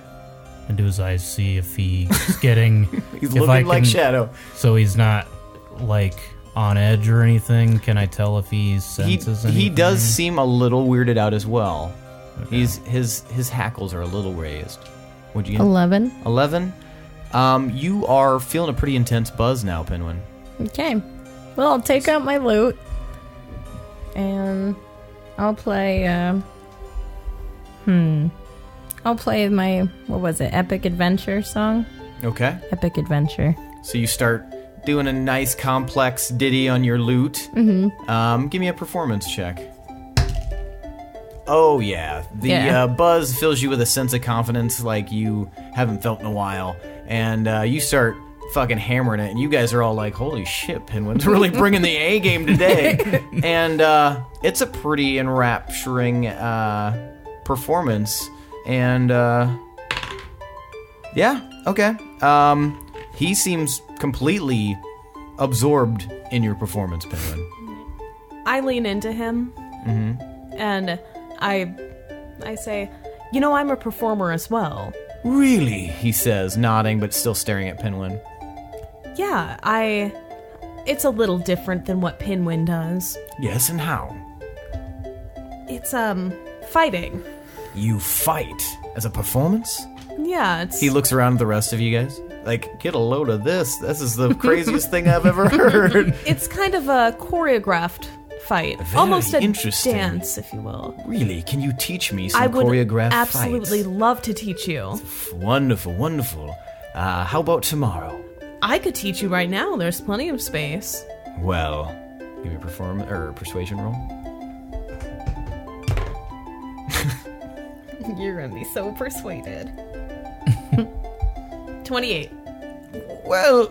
into his eyes, see if he's getting...
He's
If I
looking like
can-
Shadow.
So he's not, like, on edge or anything? Can I tell if he senses anything?
He does seem a little weirded out as well. Okay. His hackles are a little raised. What'd you get?
11.
11? You are feeling a pretty intense buzz now, Pinwin.
Okay. Well, I'll take out my lute. And I'll play, I'll play my, what was it, Epic Adventure song?
Okay.
Epic Adventure.
So you start doing a nice complex ditty on your lute.
Mm-hmm.
Give me a performance check. Oh, yeah. The buzz fills you with a sense of confidence like you haven't felt in a while. And you start fucking hammering it, and you guys are all like, holy shit, Pinwin's really bringing the A game today. And it's a pretty enrapturing performance. And yeah, okay. He seems completely absorbed in your performance, Pinwin.
I lean into him, and I say, you know, I'm a performer as well.
Really? He says, nodding but still staring at Pinwin.
Yeah, it's a little different than what Pinwin does.
Yes, and how?
It's, fighting.
You fight as a performance?
Yeah, it's...
He looks around at the rest of you guys. Like, get a load of this. This is the craziest thing I've ever heard.
It's kind of a choreographed fight.
Very
almost a
interesting.
dance, if you will.
Really? Can you teach me some
I would
choreographed
absolutely
fights?
love to teach you.
Wonderful, wonderful. How about tomorrow?
I could teach you right now. There's plenty of space.
Well, give me a persuasion roll.
You're gonna be so persuaded. 28.
Well,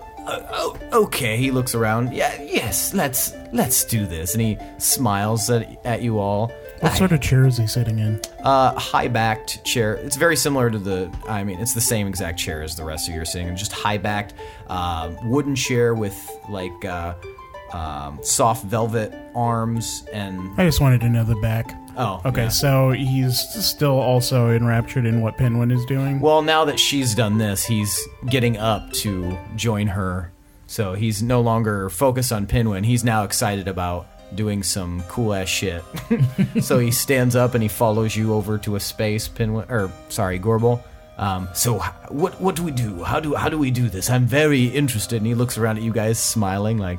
okay. He looks around. Yes. Let's do this. And he smiles at you all.
What sort of chair is he sitting in?
High-backed chair. It's very similar to it's the same exact chair as the rest of you are sitting in. Just high-backed, wooden chair with like soft velvet arms and.
I just wanted to know the back.
Oh,
okay.
Yeah.
So he's still also enraptured in what Pinwin is doing.
Well, now that she's done this, he's getting up to join her. So he's no longer focused on Pinwin. He's now excited about doing some cool ass shit. So he stands up and he follows you over to a space, Gorbel. So what do we do? How do we do this? I'm very interested. And he looks around at you guys, smiling like.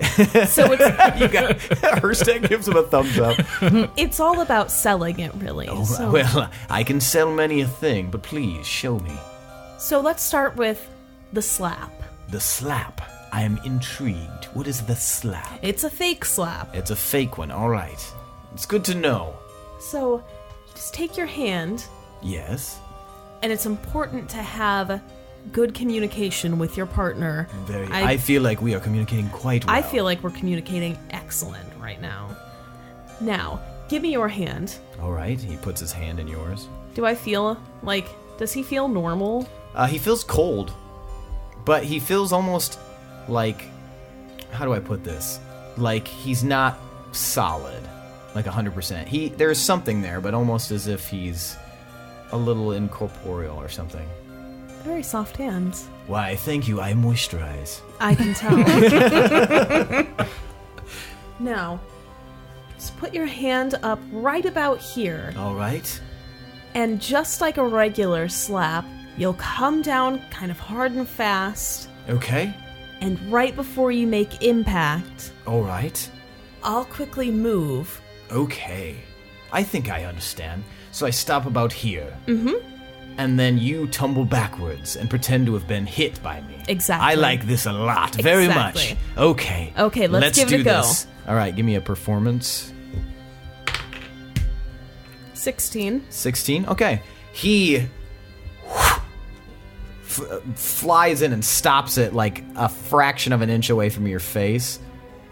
So it's
You got Hirstag gives him a thumbs up.
it's all about selling it, really.
Oh,
So,
well, I can sell many a thing, but please show me.
so let's start with the slap.
The slap. I am intrigued. What is the slap?
It's a fake slap.
It's a fake one. All right. It's good to know.
So you just take your hand,
Yes.
and it's important to have good communication with your partner.
I feel like we are communicating quite well.
I feel like we're communicating excellent right now. Now, give me your hand.
All right. He puts his hand in yours.
Do I feel like... Does he feel normal?
He feels cold, but he feels almost like... How do I put this? Like he's not solid, like 100%. There's something there, but almost as if he's a little incorporeal or something.
Very soft hands.
Why, thank you. I moisturize.
I can tell. Now, just put your hand up right about here.
All right.
And just like a regular slap, you'll come down kind of hard and fast.
Okay.
And right before you make impact,
All right.
I'll quickly move.
Okay. I think I understand. So I stop about here.
Mm-hmm.
And then you tumble backwards and pretend to have been hit by me.
Exactly.
I like this a lot. Very
Exactly.
much. Okay.
Okay, let's give it
do
a go.
This. All right, give me a performance.
16.
16? Okay. He flies in and stops it like a fraction of an inch away from your face.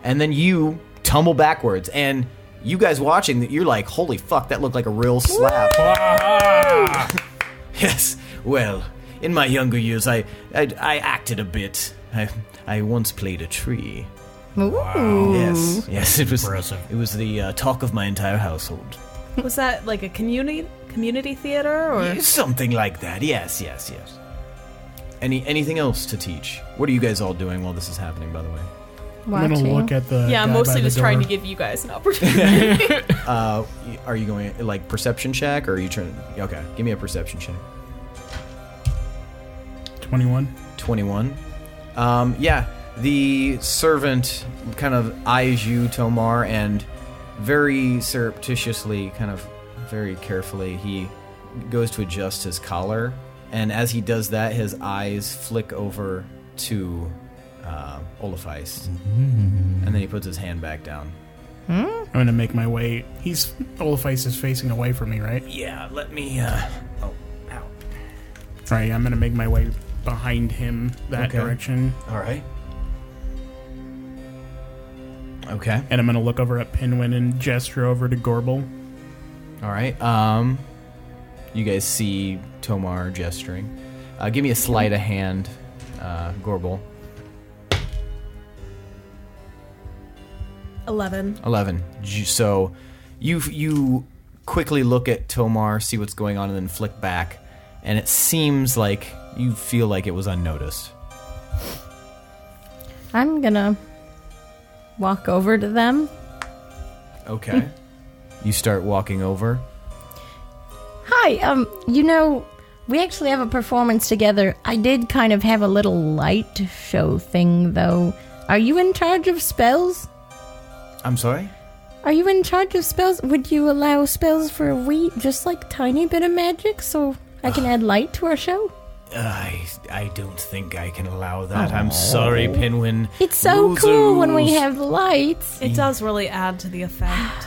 And then you tumble backwards. And you guys watching, you're like, holy fuck, that looked like a real slap. Yes. Well, in my younger years, I acted a bit. I once played a tree.
Ooh.
Yes, it was
Impressive.
It was the talk of my entire household.
Was that like a community theater or?
Something like that. Yes. Anything else to teach? What are you guys all doing while this is happening, by the way?
I'm gonna
Watching.
look at the.
Yeah, I'm
guy
mostly
by the
just trying to
door.
give you guys an opportunity.
Are you going like perception check, or are you trying? Okay, give me a perception check.
21.
21. Yeah, the servant kind of eyes you, Tomar, and very surreptitiously, kind of very carefully, he goes to adjust his collar, and as he does that, his eyes flick over to Olafeist, and then he puts his hand back down.
I'm gonna make my way. Olafeist is facing away from me, right?
Yeah, let me. Oh, ow.
Right. I'm gonna make my way behind him that
Okay.
direction,
All right. Okay.
and I'm gonna look over at Pinwin and gesture over to Gorbel.
All right. You guys see Tomar gesturing. Give me a sleight of hand, Gorbel.
11.
11. So you quickly look at Tomar, see what's going on, and then flick back, and it seems like you feel like it was unnoticed.
I'm gonna walk over to them.
Okay. You start walking over.
Hi, we actually have a performance together. I did kind of have a little light show thing, though. Are you in charge of spells?
I'm sorry?
Are you in charge of spells? Would you allow spells for a wee, just like tiny bit of magic, so I can add light to our show?
I don't think I can allow that. I'm sorry, Pinwin.
It's so
Rules are
cool when we
rules.
have lights.
It does really add to the effect.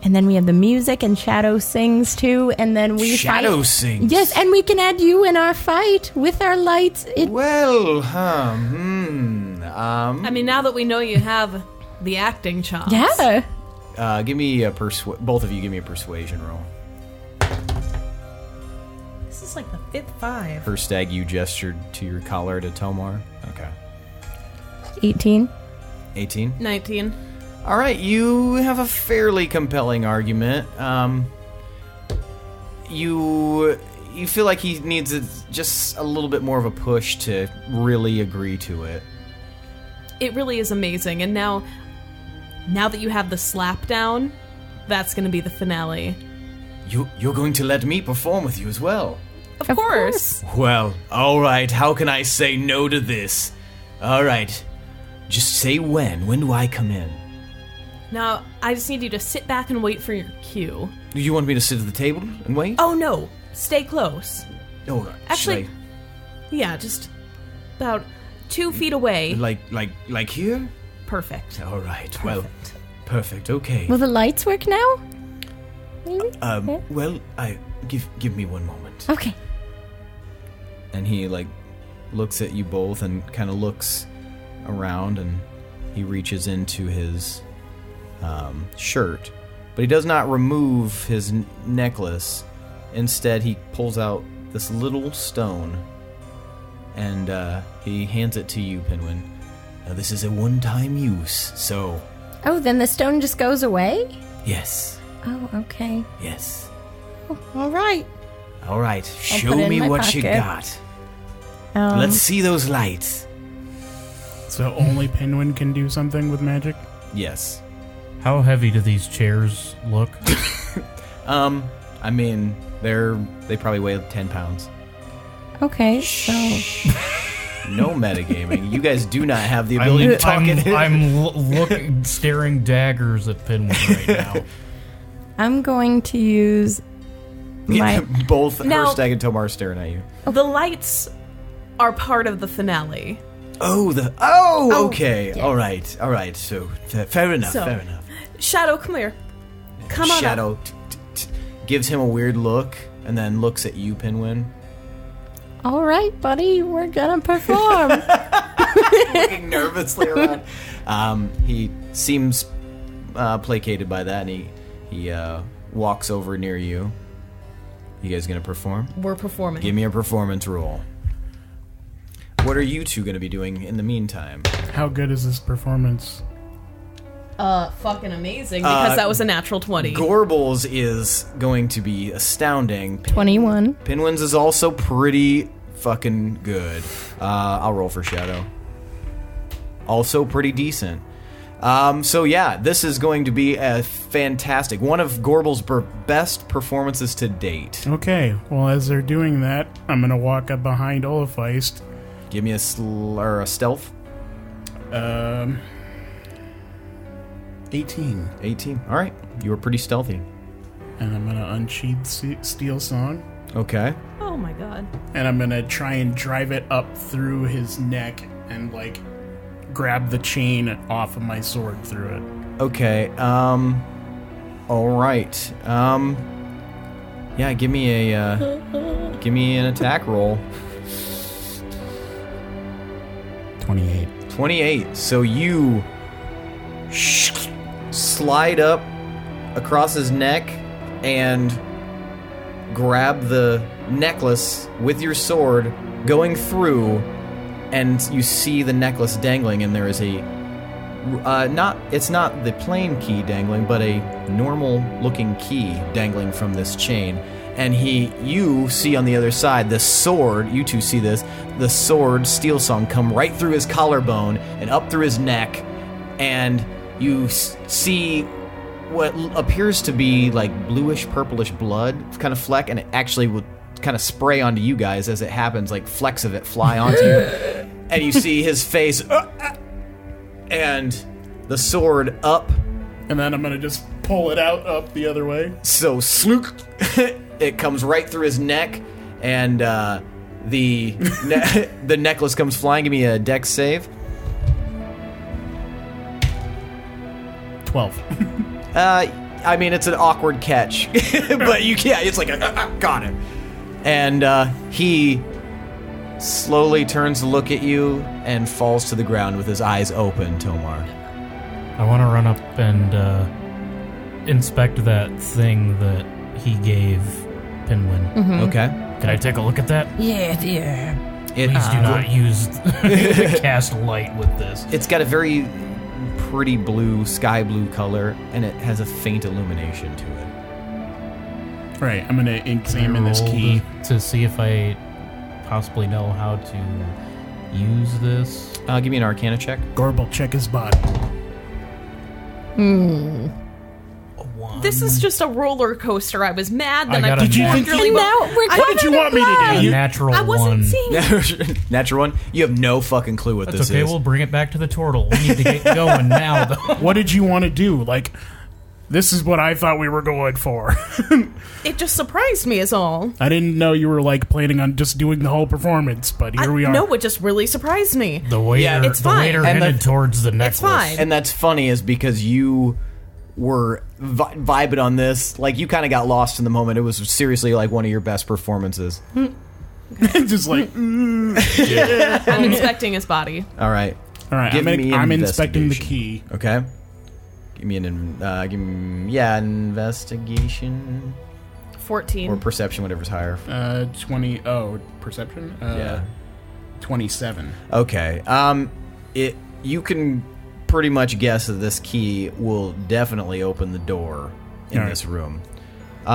And then we have the music, and Shadow sings too, and then we
Shadow
fight.
sings.
Yes, and we can add you in our fight with our lights.
Well,
I mean, now that we know you have the acting chops.
Yeah.
give me a both of you give me a persuasion roll.
This is like the 5th 5.
Hirstag, you gestured to your collar to Tomar. Okay.
18.
18.
19.
All right, you have a fairly compelling argument. You feel like he needs just a little bit more of a push to really agree to it.
It really is amazing. And now that you have the slap down, that's going to be the finale.
You're going to let me perform with you as well.
Of course.
Well, all right. How can I say no to this? All right. Just say when. When do I come in?
Now, I just need you to sit back and wait for your cue.
Do you want me to sit at the table and wait?
Oh, no. Stay close.
Oh,
Actually, yeah, just about 2 feet away.
like here?
Perfect.
All right. Well, perfect. Okay.
Will the lights work now? Maybe?
Well, I give me one moment.
Okay.
And he looks at you both and kind of looks around, and he reaches into his shirt, but he does not remove his necklace. Instead, he pulls out this little stone, and he hands it to you, Pinwin. Now, this is a one-time use, so
Oh, then the stone just goes away?
yes,
Oh, okay.
yes.
Oh, all right.
All right,
I'll
show
put it in
me
my
what you
pocket.
got. Let's see those lights.
So only Pinwin can do something with magic?
Yes.
How heavy do these chairs look?
I mean, they probably weigh 10 pounds.
Okay, so
No metagaming. You guys do not have the ability to talk in it.
I'm staring daggers at Pinwin right now.
I'm going to use my...
Both
Now-
Hirstag and Tomar are staring at you.
The lights are part of the finale.
Oh, okay.
yes.
All right. So, fair enough,
So-
fair enough.
Shadow, come here. Come on up.
Shadow gives him a weird look and then looks at you, Pinwin.
All right, buddy, we're gonna perform.
Looking nervously around. He seems placated by that, and he walks over near you. You guys gonna perform?
We're performing.
Give me a performance roll. What are you two gonna be doing in the meantime?
How good is this performance?
Fucking amazing, because that was a natural 20.
Gorbel's is going to be astounding.
21.
Pinwin's is also pretty fucking good. I'll roll for Shadow. also pretty decent. So yeah, this is going to be a fantastic, one of Gorbel's best performances to date.
Okay, well, as they're doing that, I'm going to walk up behind Olafeist.
Give me a stealth.
18.
18. All right, you were pretty stealthy.
And I'm going to unsheath Steel Song.
Okay.
Oh my god.
And I'm going to try and drive it up through his neck and, like, grab the chain off of my sword through it.
Okay. All right. Yeah, give me an attack roll.
28.
28. So you slide up across his neck and grab the necklace with your sword, going through, and you see the necklace dangling, and there is a it's not the plain key dangling, but a normal looking key dangling from this chain. And you see on the other side the sword, you two see this, the sword, Steel Song, come right through his collarbone and up through his neck, and you see what appears to be like bluish purplish blood kind of fleck, and it actually will kind of spray onto you guys as it happens, like flecks of it fly onto you. And you see his face and the sword up,
and then I'm gonna just pull it out up the other way.
So slook, it comes right through his neck, and the necklace comes flying. Give me a dex save.
12.
I mean, it's an awkward catch, but it's like got him. And he slowly turns to look at you and falls to the ground with his eyes open, Tomar.
I want to run up and inspect that thing that he gave Pinwin.
Mm-hmm.
Okay.
Can I take a look at that?
Yeah.
Please do not use cast light with this.
It's got a very pretty blue, sky blue color, and it has a faint illumination to it.
Right, I'm gonna examine this key
to see if I possibly know how to use this.
Give me an Arcana check.
Gorbel, check his body.
This is just a roller coaster. I was mad, then I
Did you think
really
what did you want me to do?
A natural
I wasn't
one.
seeing it.
Natural one. You have no fucking clue what
That's
this
okay.
is.
We'll bring it back to the turtle. We need to get going now, though.
What did you want to do? Like, this is what I thought we were going for.
It just surprised me is all.
I didn't know you were, like, planning on just doing the whole performance, but here we are.
No, it just really surprised me.
The waiter,
it's fine.
waiter
And
headed towards the necklace.
It's fine.
And that's funny is because you were vibing on this. Like, you kind of got lost in the moment. It was seriously like one of your best performances.
Just like,
I'm inspecting his body.
All right.
all right,
Give me
I'm inspecting the
investigation.
key.
Okay. Give me investigation
14.
or perception, whatever's higher.
20, perception?
Yeah.
27.
Okay. You can pretty much guess that this key will definitely open the door in
All right.
this room.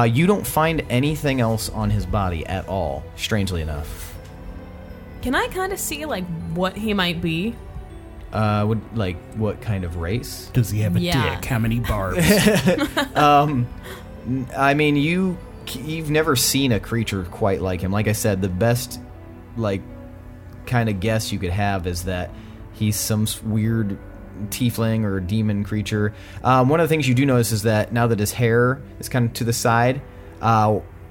You don't find anything else on his body at all, strangely enough.
Can I kind of see, like, what he might be?
What kind of race?
Does he have a
Yeah.
dick? How many barbs?
I mean, you've never seen a creature quite like him. Like I said, the best, like, kind of guess you could have is that he's some weird tiefling or demon creature. One of the things you do notice is that now that his hair is kind of to the side,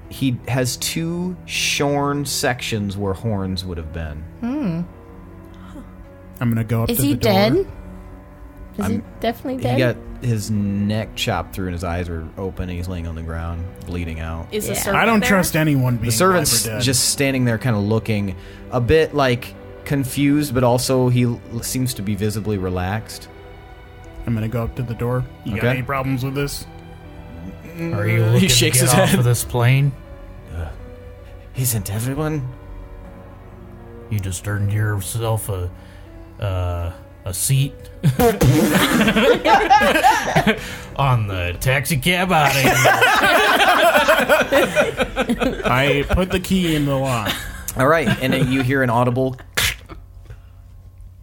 he has two shorn sections where horns would have been.
I'm gonna go up
Is
to
he
the door.
dead? Is he definitely dead?
He got his neck chopped through and his eyes are open and he's laying on the ground, bleeding out.
Is the
Yeah.
servant
I don't
there?
trust anyone being
The servant's
alive or dead.
just standing there kind of looking a bit like confused, but also he seems to be visibly relaxed.
I'm gonna go up to the door. You got
Okay.
any problems with this?
Are you looking
He shakes
to get
his
off
head.
of this plane?
Isn't everyone?
You just earned yourself a seat on the taxi cab out of here.
I put the key in the lock.
All right, and then you hear an audible,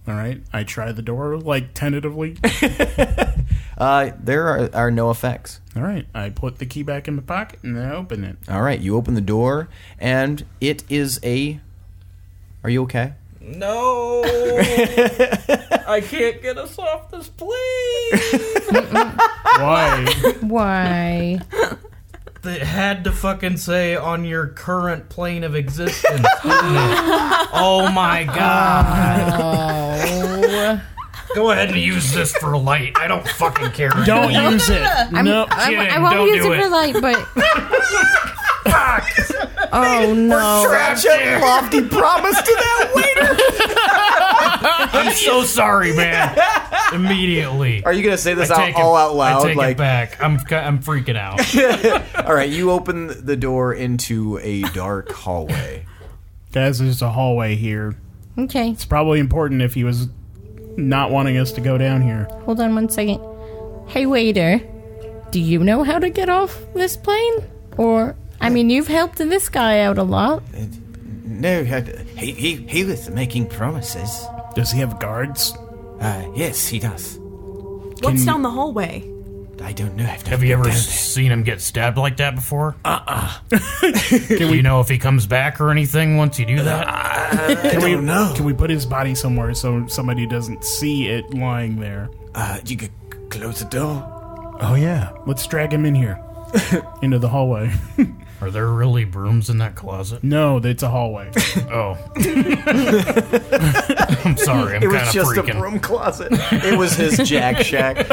All right. I try the door, like, tentatively.
There are no effects.
All right. I put the key back in my pocket and I open it.
All right, you open the door, and it is a... Are you okay?
No, I can't get us off this plane.
Why?
Why?
It had to fucking say on your current plane of existence, didn't it? Oh my god.
Oh.
Go ahead and use this for light. I don't fucking care.
Don't use it. No.
I won't
Don't
use
do
it for
it.
light, but... Oh, no.
Such a lofty promise to that waiter!
I'm so sorry, man. Immediately.
Are you going to say this
I take
all
it-
out loud?
I take it back. I'm freaking out.
All right, you open the door into a dark hallway.
Guys, there's a hallway here.
Okay,
It's probably important if he was not wanting us to go down here.
hold on one second. Hey, waiter. Do you know how to get off this plane? Or, I mean, you've helped this guy out a lot.
No, he was making promises.
Does he have guards?
Yes, he does.
What's
you-
down the hallway?
I don't know.
Have you ever seen him get stabbed like that before?
Can
Do you know if he comes back or anything once you do that?
I don't know.
Can we put his body somewhere so somebody doesn't see it lying there?
You could close the door.
Oh, yeah. Let's drag him in here. Into the hallway.
Are there really brooms in that closet?
No, it's a hallway.
Oh. I'm sorry, I'm
It
kind
was
of
just
freaking.
a broom closet. It was his Jack Shack.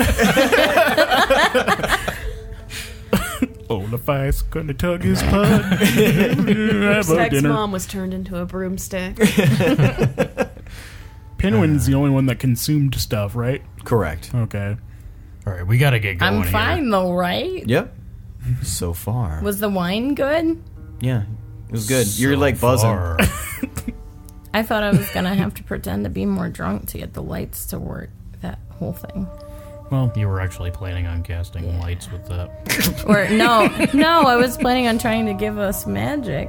Olafite's gonna tug his pud. Have a
Tech's
dinner.
mom was turned into a broomstick.
Pinwin's the only one that consumed stuff, right?
Correct.
Okay.
All right, we gotta get going
I'm
here.
fine, though, right?
Yep. So far.
Was the wine good?
Yeah. It was good. You're
So
like buzzing.
far.
I thought I was gonna have to pretend to be more drunk to get the lights to work. That whole thing.
Well,
You were actually planning on casting lights with that.
Or no, I was planning on trying to give us magic.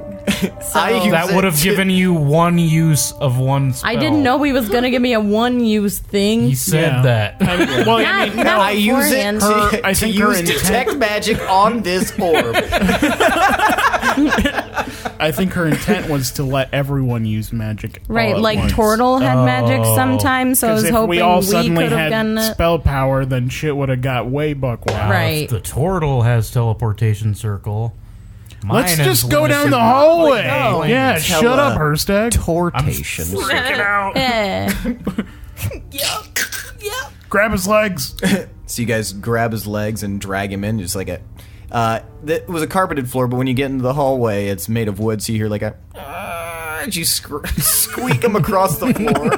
So
That would have given you one use of one spell.
I didn't know he was gonna give me a
He
one-use thing.
said
Yeah.
that.
well,
Not
I use it
beforehand.
to,
I
to
think her
use
intent-
detect magic on this orb.
I think her intent was to let everyone use magic. all
Right,
at
like
once.
Tortle had magic sometimes, so I was
Because if
hoping
we all
we
suddenly
could have
had
gotten it.
spell power, then shit would have got way buck wild.
Right.
The turtle has teleportation circle.
Let's
Mine
just
is
go down the hallway. Yeah,
Tell,
shut up, Hirstag.
Tortation.
freaking out.
Yeah.
Grab his legs.
So you guys grab his legs and drag him in, just like a... it was a carpeted floor, but when you get into the hallway, it's made of wood, so you hear like a... and you squeak him across the floor.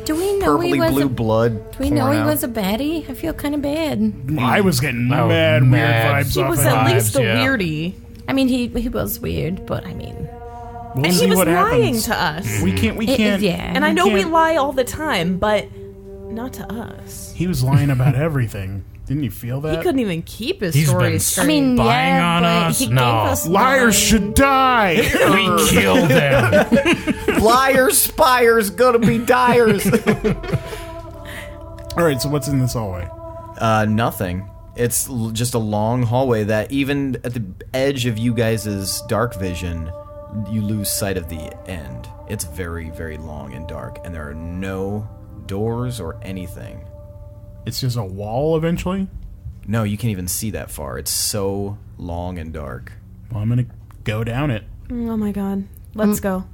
Do we know he
Purpley
was
blue
a,
blood.
Do we know he
pouring out.
was a baddie? I feel kind of bad.
I was getting
Oh,
mad weird
mad.
vibes
He
off
was
of
at
him.
least a
yeah.
weirdie.
I mean, he was weird, but I mean,
We'll
And
see
he was
what
lying
happens.
to us.
We can't.
yeah.
And I know we
can't-
lie all the time, but not to us.
He was lying about everything. Didn't you feel that?
He couldn't even keep his
He's been
story
I
straight.
mean,
Spying
yeah,
on
but
us?
he
No.
gave us
Liars
wine.
should die.
We killed them.
Liars, spires, gonna be dyers.
All right, so what's in this hallway?
Nothing. It's just a long hallway that even at the edge of you guys' dark vision, you lose sight of the end. It's very, very long and dark, and there are no doors or anything.
It's just a wall eventually.
No, you can't even see that far. It's so long and dark.
Well, I'm gonna go down it.
Oh my god. Let's go.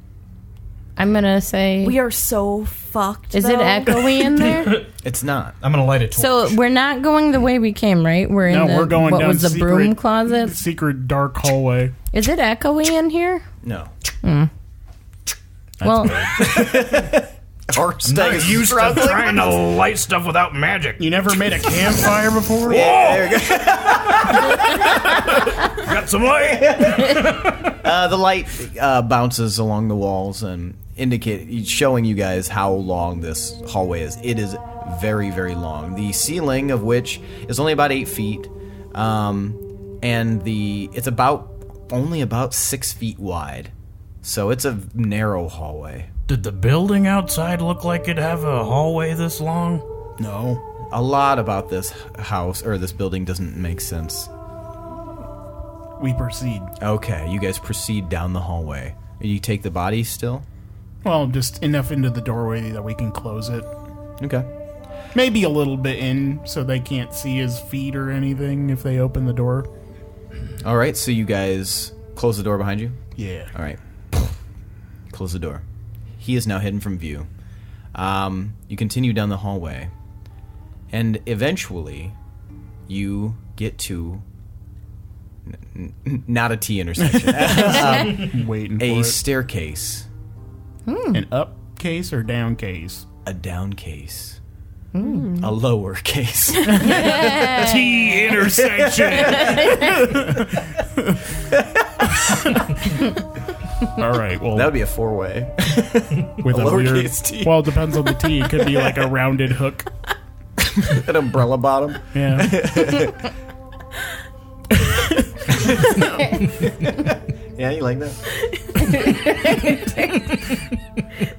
I'm gonna say,
We are so fucked.
is it
though.
echoey in there?
It's not.
I'm gonna light a torch.
So we're not going the way we came, right? We're in
No,
the,
we're going
what
down
was the
secret,
broom closet?
secret dark hallway.
Is it echoey in here?
No.
Well,
Horstag
Not
is
used to
struggling.
trying to light stuff without magic.
You never made a campfire before?
There you go.
Got some light?
The light bounces along the walls and showing you guys how long this hallway is. It is very, very long. The ceiling of which is only about 8 feet, and it's only about 6 feet wide. So it's a narrow hallway.
Did the building outside look like it'd have a hallway this long?
No.
A lot about this house, or this building, doesn't make sense.
We proceed.
Okay, you guys proceed down the hallway. You take the body still?
Well, just enough into the doorway that we can close it.
Okay.
Maybe a little bit in so they can't see his feet or anything if they open the door.
All right, so you guys close the door behind you?
Yeah.
All right. Close the door. He is now hidden from view. You continue down the hallway, and eventually you get to not a T intersection.
Waiting for
A
it.
staircase.
An up case or down case?
A down case. A lower case.
T intersection! All right, well,
That would be a four-way.
with
a
a weird...
lowercase T.
Well, it depends on the T. It could be like a rounded hook.
An umbrella bottom.
Yeah.
Yeah, you like that?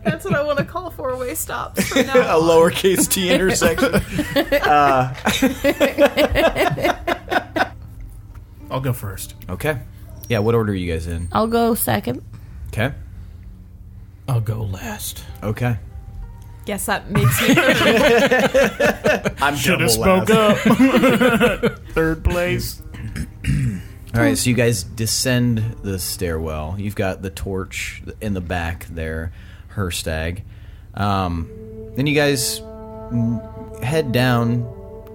That's what I want to call four-way stops from now
A
on.
lowercase T intersection.
I'll go first.
Okay. Yeah, what order are you guys in?
I'll go second.
Okay.
I'll go last.
Okay.
Guess that makes me.
I'm
Should have
double
spoke
last.
up. Third place.
All right, so you guys descend the stairwell. You've got the torch in the back there, Hirstag. Then you guys head down,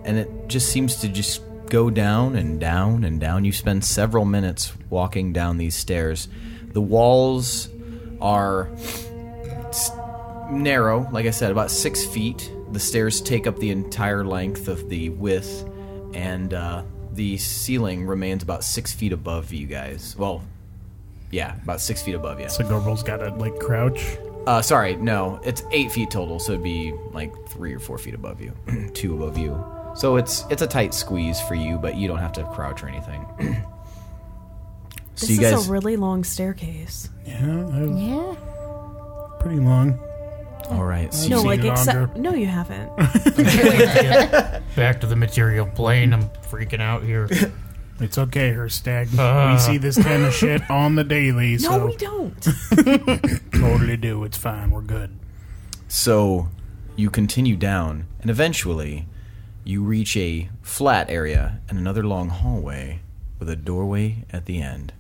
and it just seems to just go down and down and down. You spend several minutes walking down these stairs. The walls are narrow, like I said, about 6 feet. The stairs take up the entire length of the width, and the ceiling remains about 6 feet above you guys. Well, yeah, about 6 feet above you.
So Gorbel's got to, like, crouch.
Sorry, no, it's 8 feet total, so it'd be like 3 or 4 feet above you, 2 above you. So it's a tight squeeze for you, but you don't have to crouch or anything. So
This
you guys,
is a really long staircase.
Yeah,
Yeah.
pretty long.
all right. So
No,
seen
like
it
except
longer.
no, you haven't.
Back to the material plane. I'm freaking out here.
It's okay, Hirstag. We see this kind of shit on the daily, so
No, we don't.
totally do. It's fine. We're good.
So you continue down, and eventually you reach a flat area and another long hallway with a doorway at the end.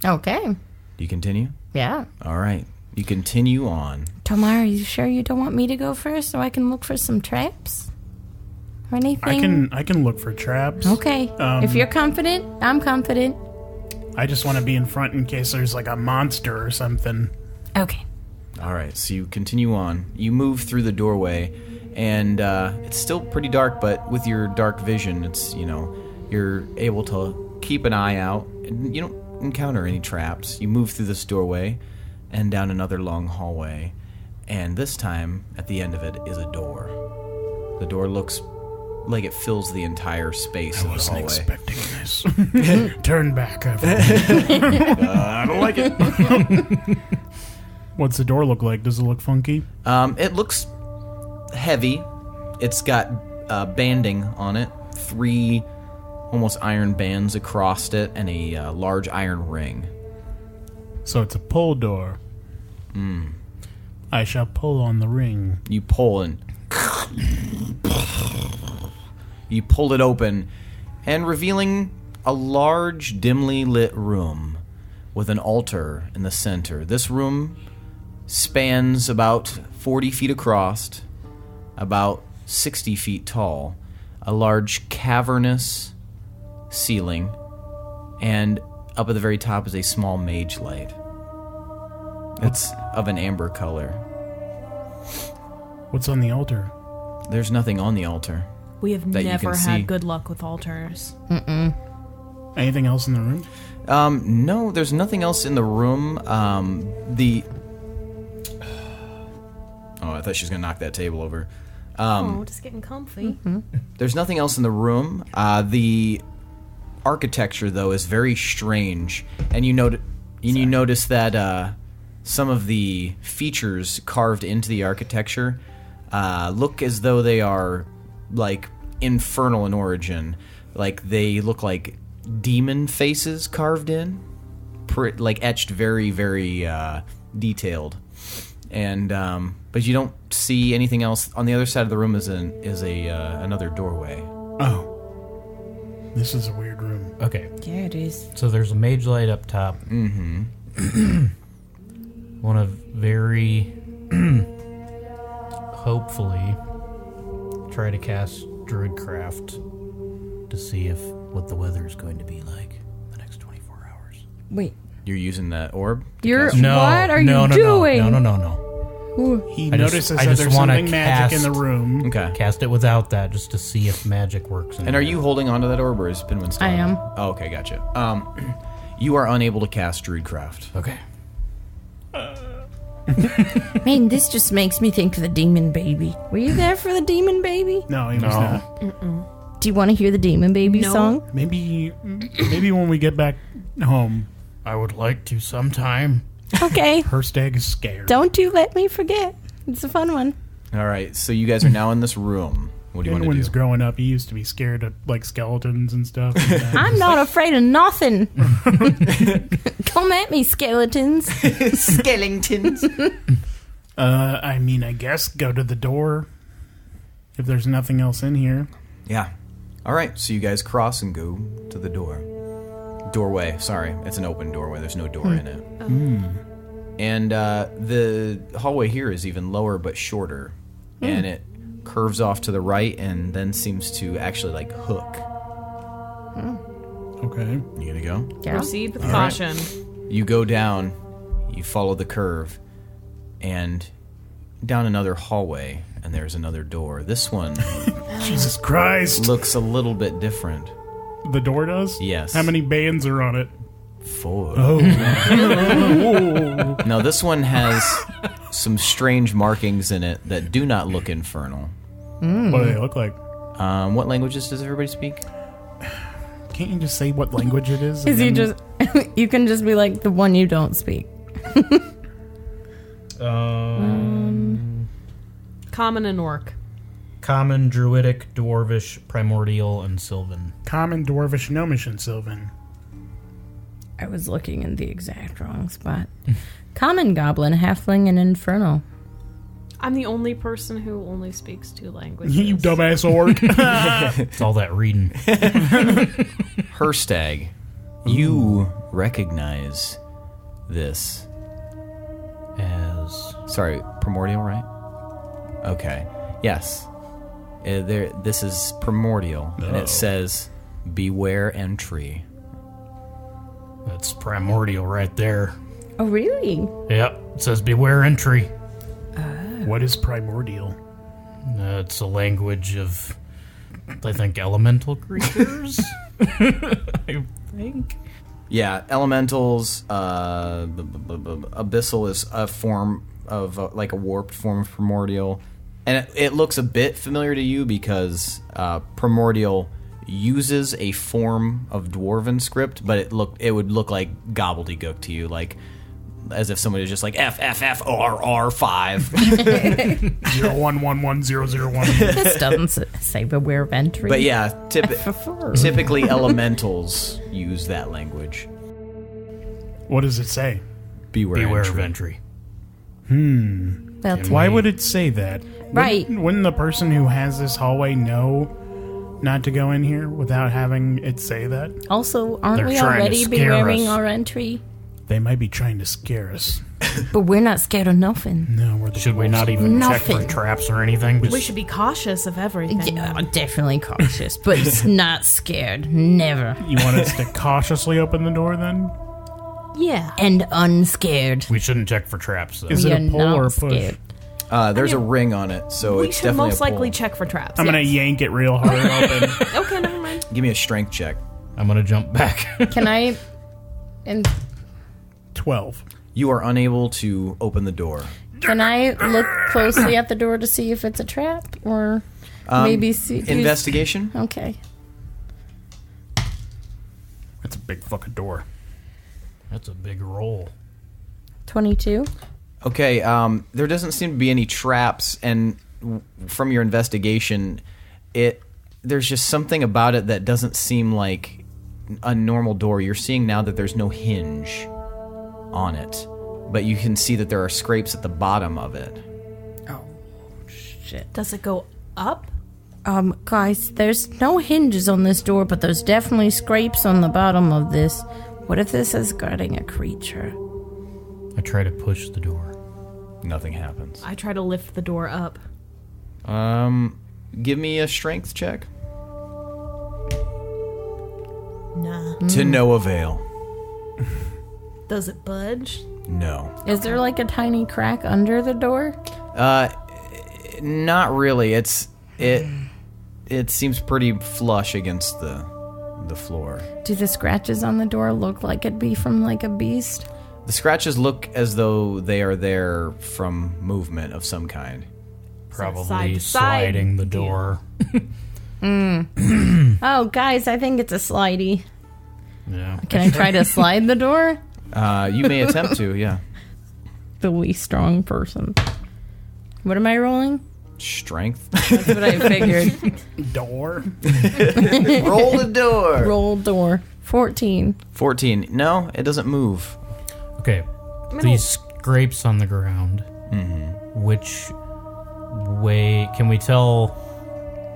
Okay.
Do you continue?
Yeah.
All right. You continue on.
Tomar, are you sure you don't want me to go first so I can look for some traps? Or anything?
I can look for traps.
Okay. If you're confident, I'm confident.
I just want to be in front in case there's like a monster or something.
Okay.
All right, so you continue on. You move through the doorway, and it's still pretty dark, but with your dark vision, it's, you're able to keep an eye out, and you don't encounter any traps. You move through this doorway and down another long hallway, and this time, at the end of it, is a door. The door looks like it fills the entire space of the
Wasn't
hallway.
expecting this. Turn back. I don't like it. What's the door look like? Does it look funky?
It looks heavy. It's got banding on it, 3 almost iron bands across it, and a large iron ring.
So it's a pull door. I shall pull on the ring.
You pull and you pull it open, and revealing a large, dimly lit room with an altar in the center. This room spans about 40 feet across, about 60 feet tall, a large cavernous ceiling, and up at the very top is a small mage light. It's of an amber color.
What's on the altar?
There's nothing on the altar.
We have
That you
never
can
had
see.
good luck with altars.
Anything else in the room?
No, there's nothing else in the room. Oh, I thought she was gonna knock that table over.
Just getting comfy.
There's nothing else in the room. The architecture, though, is very strange, and you notice that some of the features carved into the architecture look as though they are like infernal in origin. Like they look like demon faces carved in, like etched very, very detailed. And but you don't see anything else. On the other side of the room is another doorway.
Oh. This is a weird room.
Okay.
Yeah, it is.
So there's a mage light up top.
Mm-hmm.
Want to very hopefully try to cast Druidcraft to see what the weather is going to be like the next 24 hours.
Wait.
You're using that orb?
You're
No,
what are
no,
you
no,
doing?
No.
He
I just-
notices
I
that
just
there's
wanna
something magic in the
cast-
room.
Okay.
Cast it without that just to see if magic works.
And are you holding onto that orb, or is Pinwin still?
I am.
Oh, okay, gotcha. You are unable to cast Druidcraft.
Okay.
Man, this just makes me think of the demon baby. Were you there for the demon baby?
No, he was
No.
not.
Do you want to hear the demon baby
No.
song?
Maybe when we get back home,
I would like to sometime.
Okay.
Hirstag is scared.
Don't you let me forget. It's a fun one.
All right, so you guys are now in this room. What do you want to
Pinwin's
do?
growing up, he used to be scared of like skeletons and stuff.
I'm not afraid of nothing. Come at me, skeletons.
Skeletons.
I mean, I guess go to the door if there's nothing else in here.
Yeah. All right, so you guys cross and go to the door. Doorway. Sorry, it's an open doorway. There's no door in it. And the hallway here is even lower but shorter, and it curves off to the right and then seems to actually like hook.
Okay.
You gonna go?
Yeah.
Proceed with caution.
You go down, you follow the curve, and down another hallway, and there's another door. This one
Jesus Christ.
looks a little bit different.
The door does?
Yes.
How many bands are on it?
4.
Oh.
No, this one has some strange markings in it that do not look infernal.
What do they look like?
What languages does everybody speak?
Can't you just say what language it is?
Is
and
you
then-
just you can just be like the one you don't speak.
Common and Orc.
Common, Druidic, Dwarvish, Primordial, and Sylvan.
Common, Dwarvish, Gnomish, and Sylvan.
I was looking in the exact wrong spot. Common, Goblin, Halfling, and Infernal.
I'm the only person who only speaks 2 languages.
You dumbass orc.
It's all that reading.
Hirstag, you recognize this
As
Sorry, primordial, right? Okay. Yes. This is primordial, and it says, "Beware entry."
that's primordial right there.
Oh, really?
Yep. It says beware entry.
What is primordial?
It's a language of, I think, elemental creatures. I think.
Yeah, elementals. Abyssal is a form of like a warped form of primordial, and it looks a bit familiar to you because primordial uses a form of dwarven script, but it would look like gobbledygook to you, like as if somebody was just like FFFRR5.
0111001.
This doesn't say beware of entry.
But yeah, typically elementals use that language.
What does it say?
Beware
Of
entry.
entry.
That's
Why would it say that?
Right.
Wouldn't the person who has this hallway know not to go in here without having it say that?
Also, aren't
They're
we
trying to
already
scare
bewaring
us.
our entry?
They might be trying to scare us.
But we're not scared of nothing.
No, we're the
Should we
wolves.
not even check
Nothing.
for traps or anything?
We
Just-
should be cautious of everything.
Yeah, definitely cautious, but it's not scared. Never.
You want us to cautiously open the door then?
Yeah.
And unscared.
we shouldn't check for traps, though.
Is it
You're
a pull
not
or a push?
scared.
There's a ring on it, so
We
it's
should
definitely
most
a pull.
likely check for traps.
I'm gonna
yes.
yank it real hard open.
Okay, never mind.
Give me a strength check.
I'm gonna jump back.
Can I? And
12.
You are unable to open the door.
can I look closely at the door to see if it's a trap, or maybe see?
Investigation?
Okay.
That's a big fucking door.
That's a big roll.
22.
Okay, there doesn't seem to be any traps, and from your investigation, there's just something about it that doesn't seem like a normal door. You're seeing now that there's no hinge on it, but you can see that there are scrapes at the bottom of it.
Oh, shit.
Does it go up?
Guys, there's no hinges on this door, but there's definitely scrapes on the bottom of this. What if this is guarding a creature?
I try to push the door.
Nothing happens.
I try to lift the door up.
Give me a strength check.
Nah.
To no avail.
Does it budge?
No.
Is there like a tiny crack under the door?
Not really. It seems pretty flush against the floor.
Do the scratches on the door look like it'd be from like a beast?
The scratches look as though they are there from movement of some kind.
Probably
side to
sliding
side
the door.
Oh, guys, I think it's a slidey.
Yeah.
Can I try to slide the door?
You may attempt to, yeah.
The least strong person. What am I rolling?
Strength.
That's what I figured.
Door.
Roll the door.
Roll door. 14.
14. No, it doesn't move.
Okay. These scrapes on the ground.
Mm-hmm.
Which way can we tell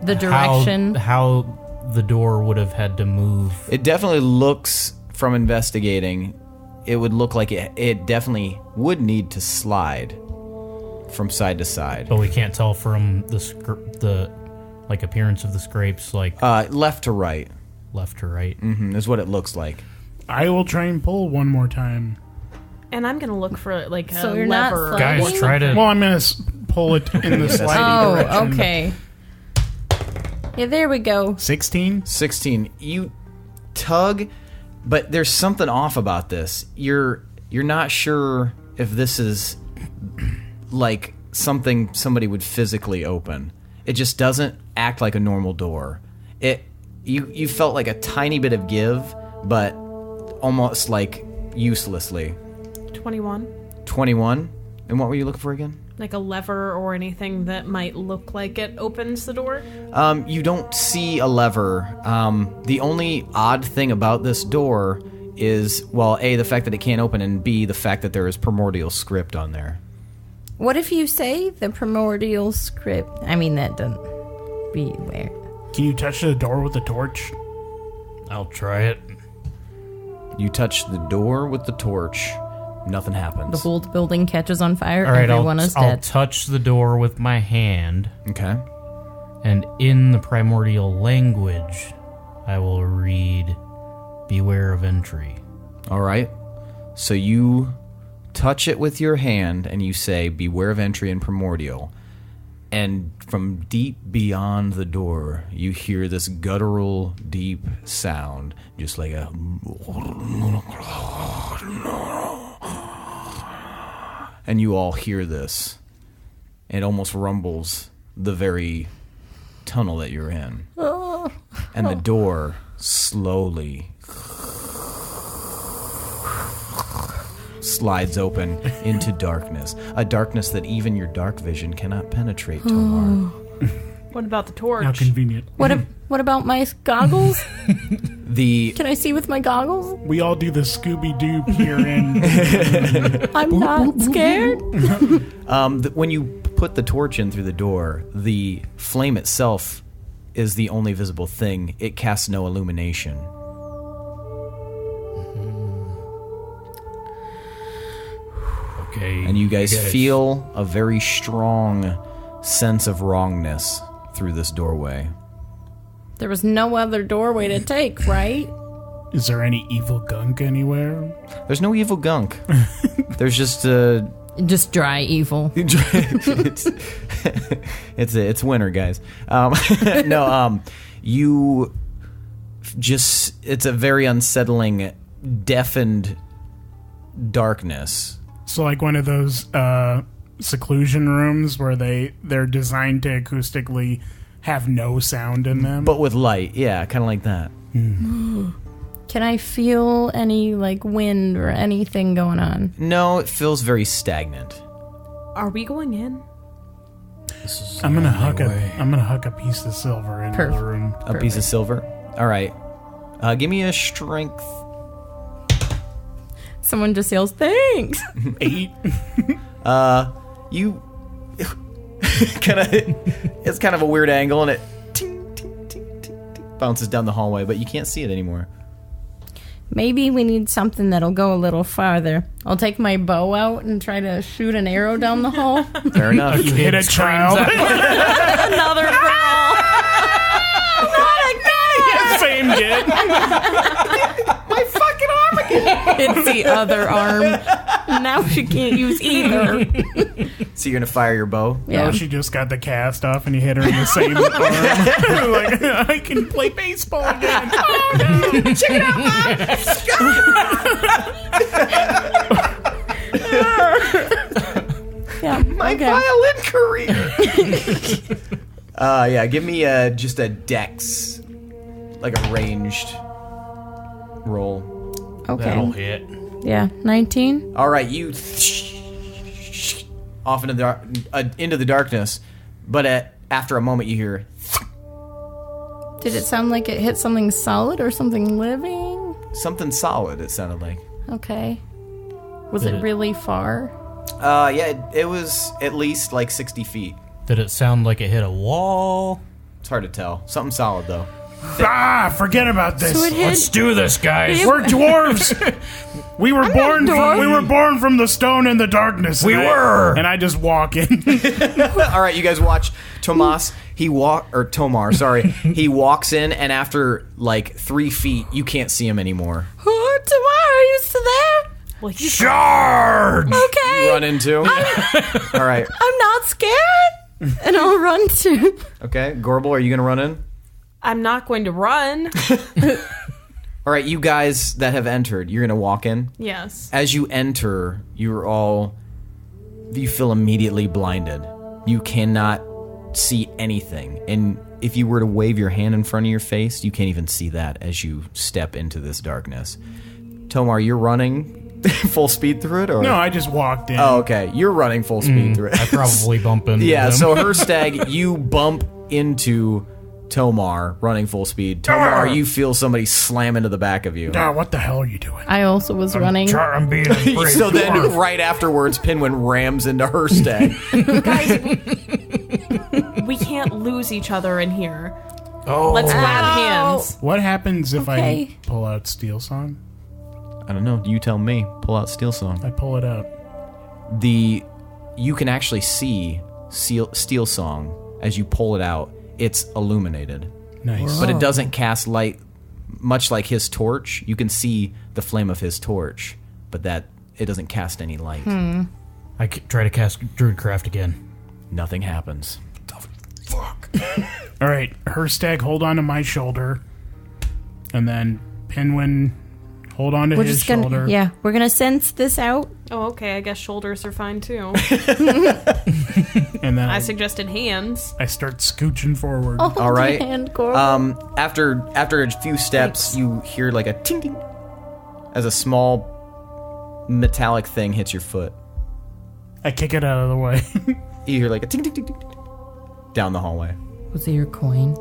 The direction.
how the door would have had to move?
It definitely looks, from investigating, it would look like it definitely would need to slide from side to side.
But we can't tell from the like appearance of the scrapes, like
Left to right.
left to right.
Is what it looks like.
I will try and pull one more time.
And I'm gonna look for like a
So you're not
lever.
sliding?
Guys, try to.
Well, I'm going to pull it in the sliding direction.
Oh, okay. Yeah, there we go.
16?
16. You tug, but there's something off about this. You're not sure if this is like something somebody would physically open. It just doesn't act like a normal door. You felt like a tiny bit of give, but almost like uselessly.
21.
21. And what were you looking for again?
Like a lever or anything that might look like it opens the door.
You don't see a lever. The only odd thing about this door is, well, A, the fact that it can't open, and B, the fact that there is primordial script on there.
What if you say the primordial script? I mean, that doesn't be where.
Can you touch the door with a torch?
I'll try it.
You touch the door with the torch. Nothing happens.
The whole building catches on fire.
All right,
Everyone is
I'll
dead.
touch the door with my hand,
Okay.
and in the primordial language, I will read, "Beware of entry."
All right. So you touch it with your hand and you say, "Beware of entry" in primordial. And from deep beyond the door, you hear this guttural, deep sound, just like a... And you all hear this. It almost rumbles the very tunnel that you're in. And the door slowly slides open into darkness. A darkness that even your dark vision cannot penetrate, Tomar.
What about the torch?
How convenient.
What about my goggles?
The
Can I see with my goggles?
We all do the Scooby-Doo peer in.
I'm not scared.
when you put the torch in through the door, the flame itself is the only visible thing. It casts no illumination.
Okay.
And you guys feel a very strong sense of wrongness through this doorway.
There was no other doorway to take, right?
Is there any evil gunk anywhere?
There's no evil gunk. There's just
Just dry evil.
it's winter, guys. You just, it's a very unsettling, deafened darkness.
So like one of those seclusion rooms where they're designed to acoustically have no sound in them.
But with light, yeah, kind of like that.
Can I feel any, like, wind or anything going on?
No, it feels very stagnant.
Are we going in?
I'm gonna huck a piece of silver into the room.
A piece of silver? All right. Give me a strength.
Someone just yells, thanks!
8.
You it's kind of a weird angle, and it ting, ting, ting, ting, ting, bounces down the hallway, but you can't see it anymore.
Maybe we need something that'll go a little farther. I'll take my bow out and try to shoot an arrow down the hall.
Fair enough.
You hit a child.
Another girl.
Same kid.
My fucking arm again!
It's the other arm. Now she can't use either.
So you're gonna fire your bow?
Yeah.
Oh, she just got the cast off and you hit her in the same arm. Like, I can play baseball again. Oh no! Check it out, Mom!
Yeah.
My violin career! Yeah, give me just a dex. Like a ranged roll.
Okay.
That'll hit.
Yeah, 19.
All right, you off into the darkness, but after a moment you hear.
Did it sound like it hit something solid or something living?
Something solid, it sounded like.
Okay. Was
Did
it
it-
really far?
Yeah, it was at least like 60 feet.
Did it sound like it hit a wall?
It's hard to tell. Something solid, though.
Forget about this.
So it hit.
Let's do this, guys.
We're dwarves. We were born from the stone and the darkness.
We were.
And I just walk in.
All right, you guys watch Tomas. Tomar, sorry. He walks in, and after like 3 feet, you can't see him anymore.
Oh, Tomas, are you still there?
Well, he's
Charge!
Okay.
You run into. All right.
I'm not scared. And I'll run to.
Okay, Gorbel, are you gonna run in?
I'm not going to run.
All right, you guys that have entered, you're gonna walk in.
Yes.
As you enter, you feel immediately blinded. You cannot see anything, and if you were to wave your hand in front of your face, you can't even see that as you step into this darkness. Tomar, you're running full speed through it, or
No, I just walked in.
Oh, okay. You're running full speed through it.
I probably bump into
Yeah,
them.
so Hirstag, you bump into Tomar running full speed. Tomar, you feel somebody slam into the back of you.
What the hell are you doing?
I also was running.
I'm being a brave
So then,
dwarf.
right afterwards, Pinwin rams into Hirstag.
Guys, we can't lose each other in here.
Oh,
Let's grab hands.
What happens if
Okay.
I pull out Steel Song?
I don't know. You tell me. Pull out Steel Song.
I pull it out.
You can actually see Steel Song as you pull it out. It's illuminated,
Nice.
but it doesn't cast light. Much like his torch, you can see the flame of his torch, but that it doesn't cast any light.
I try to cast Druidcraft again.
Nothing happens.
All right, Hirstag, hold on to my shoulder, and then Pinwin, hold on to
We're
his
just gonna.
shoulder.
Yeah, we're gonna sense this out.
Oh, okay. I guess shoulders are fine too.
And then
I suggested hands.
I start scooching forward.
Oh,
All right.
hand, Gorbel.
After a few steps, you hear like a ting ting as a small metallic thing hits your foot.
I kick it out of the way.
You hear like a ting ting ting ting ting down the hallway.
Was it your coin?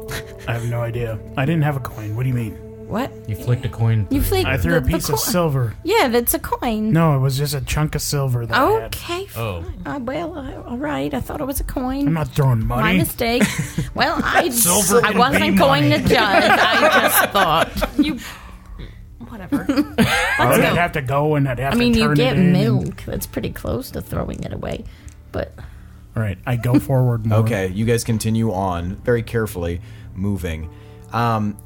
I have no idea. I didn't have a coin. What do you mean?
What?
You flicked a coin.
You flicked
I threw a piece of silver.
Yeah, that's a coin.
No, it was just a chunk of silver that I had.
Okay.
Oh.
All right. I thought it was a coin.
I'm not throwing
My
money.
mistake. Well,
Silver
I
can
wasn't
be
going
money.
to judge. I just thought.
You. Whatever.
I'd have to go and I'd have
I mean,
to
you
turn
get
it in.
milk. That's pretty close to throwing it away. But
All right, I go forward more.
Okay, you guys continue on very carefully, moving.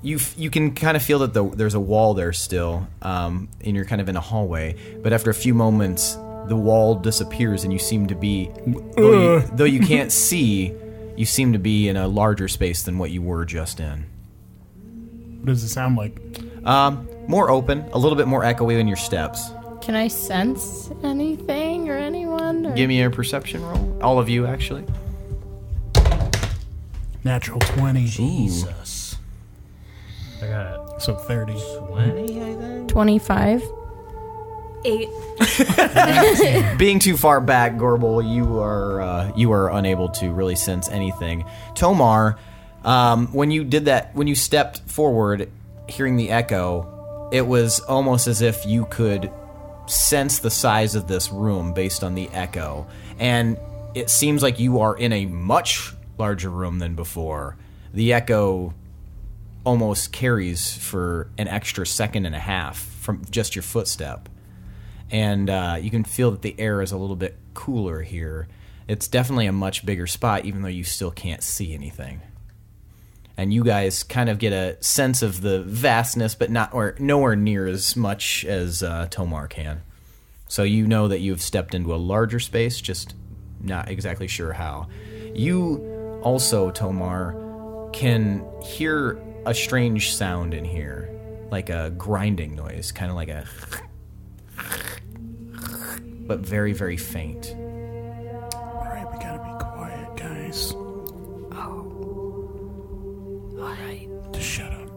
You can kind of feel that there's a wall there still, and you're kind of in a hallway. But after a few moments, the wall disappears, and you seem to be, though you can't see, you seem to be in a larger space than what you were just in.
What does it sound like?
More open, a little bit more echoey than your steps.
can I sense anything or anyone? Or?
Give me a perception roll. All of you, actually.
Natural 20.
Jesus. I got
So 30.
20, I think.
25.
8.
Being too far back, Gorbel, you are unable to really sense anything. Tomar, when you did that, when you stepped forward, hearing the echo, it was almost as if you could sense the size of this room based on the echo, and it seems like you are in a much larger room than before. The echo almost carries for an extra second and a half from just your footstep. And you can feel that the air is a little bit cooler here. It's definitely a much bigger spot, even though you still can't see anything. And you guys kind of get a sense of the vastness, but nowhere near as much as Tomar can. So you know that you've stepped into a larger space, just not exactly sure how. You also, Tomar, can hear a strange sound in here, like a grinding noise, kind of like a... but very, very faint.
All right, we gotta be quiet, guys.
All right.
Just shut up.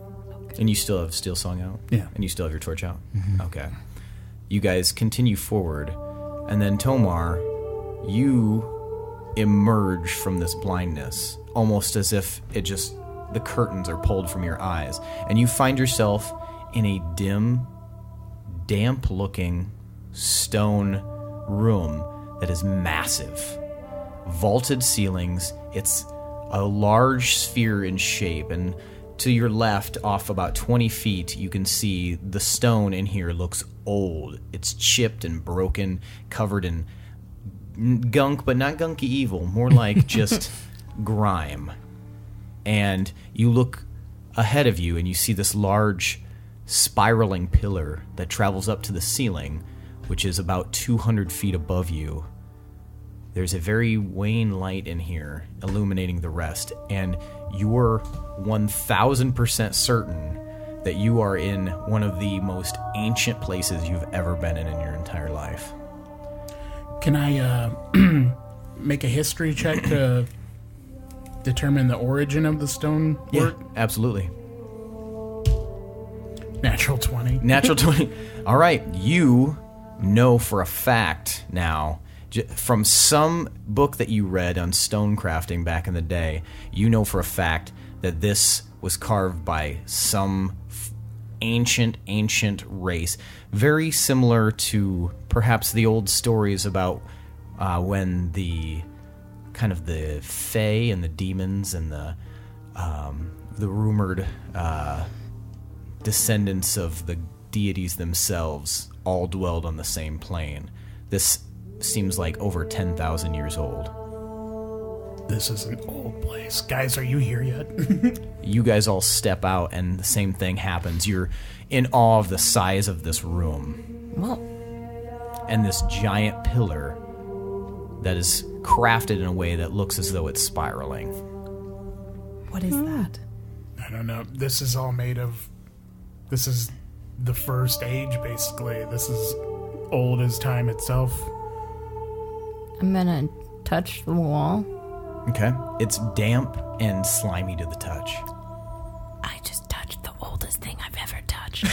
And you still have Steel Song out?
Yeah.
And you still have your torch out? Mm-hmm. Okay. You guys continue forward, and then Tomar, you emerge from this blindness, almost as if the curtains are pulled from your eyes, and you find yourself in a dim, damp-looking stone room that is massive. Vaulted ceilings. It's a large sphere in shape, and to your left, off about 20 feet, you can see the stone in here looks old. It's chipped and broken, covered in gunk, but not gunky evil, more like just grime. And you look ahead of you and you see this large spiraling pillar that travels up to the ceiling, which is about 200 feet above you. There's a very wan light in here illuminating the rest, and you're 1000% certain that you are in one of the most ancient places you've ever been in your entire life.
Can I make a history check to determine the origin of the stone work?
Yeah, absolutely.
Natural 20.
Natural 20. All right, you know for a fact now, from some book that you read on stone crafting back in the day, you know for a fact that this was carved by some ancient race, very similar to perhaps the old stories about when the kind of the fae and the demons and the rumored descendants of the deities themselves all dwelled on the same plane. This seems like over 10,000 years old.
This is an old place. Guys, are you here yet?
You guys all step out and the same thing happens. You're in awe of the size of this room.
Well,
And this giant pillar that is crafted in a way that looks as though it's spiraling.
What is that?
I don't know. This is all made of... This is the first age, basically. This is old as time itself.
I'm gonna touch the wall.
Okay. It's damp and slimy to the touch.
I just touched the oldest thing I've ever touched.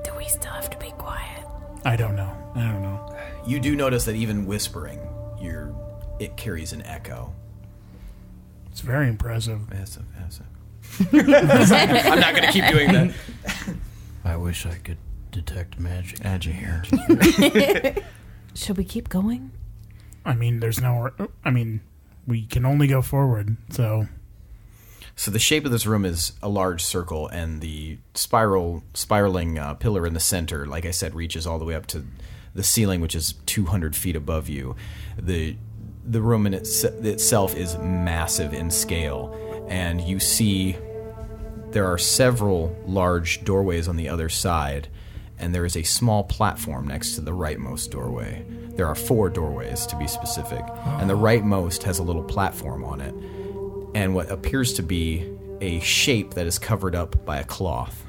Do we still have to be quiet?
I don't know.
You do notice that even whispering, it carries an echo.
It's very impressive.
I'm not going to keep doing that.
I wish I could detect magic.
Magic here.
Should we keep going?
I mean, there's no... I mean, we can only go forward, so...
So the shape of this room is a large circle, and the spiraling pillar in the center, like I said, reaches all the way up to the ceiling, which is 200 feet above you. The room in itself is massive in scale, and you see there are several large doorways on the other side, and there is a small platform next to the rightmost doorway. There are 4 doorways, to be specific, and the rightmost has a little platform on it, and what appears to be a shape that is covered up by a cloth.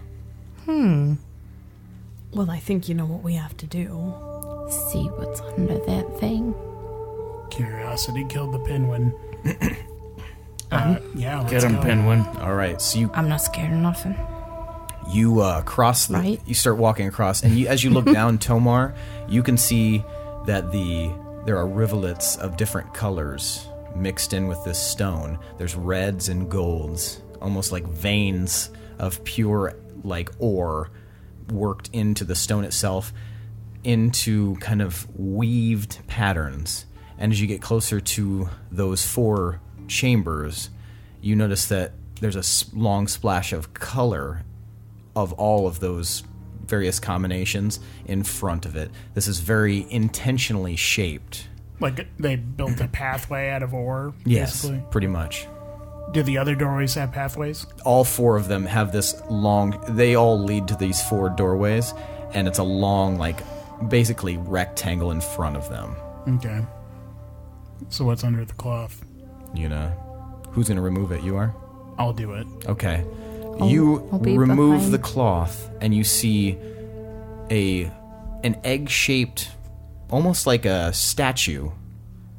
Well, I think you know what we have to do.
See what's under that thing.
Curiosity killed the Pinwin. Yeah, let's
Get him,
go.
Pinwin.
All right, so
I'm not scared of nothing.
you cross the.
Right.
You start walking across, and as you look down, Tomar, you can see that there are rivulets of different colors mixed in with this stone. There's reds and golds, almost like veins of pure like ore worked into the stone itself, into kind of weaved patterns. And as you get closer to those 4 chambers, you notice that there's a long splash of color of all of those various combinations in front of it. This is very intentionally shaped.
Like they built a pathway out of ore,
Yes,
basically.
pretty much.
Do the other doorways have pathways?
All 4 of them have this long... They all lead to these 4 doorways, and it's a long, like, basically rectangle in front of them.
Okay. So what's under the cloth?
You know, who's going to remove it? You are?
I'll do it.
Okay. You
I'll be
remove
behind.
the cloth, and you see an egg-shaped, almost like a statue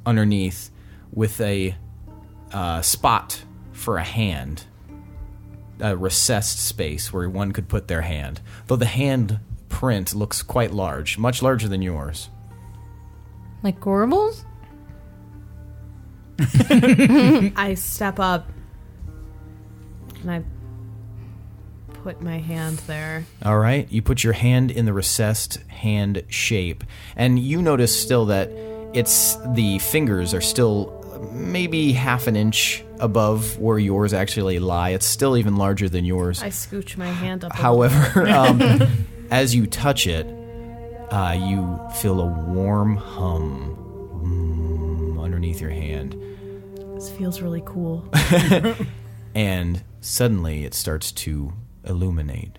underneath with a spot for a hand, a recessed space where one could put their hand. Though the hand print looks quite large, much larger than yours.
Like Gorbel's?
I step up and I put my hand there.
All right, you put your hand in the recessed hand shape, and you notice still that the fingers are still maybe half an inch above where yours actually lie. It's still even larger than yours.
I scooch my hand up.
However, as you touch it, you feel a warm hum underneath your hand.
This feels really cool.
And suddenly it starts to illuminate.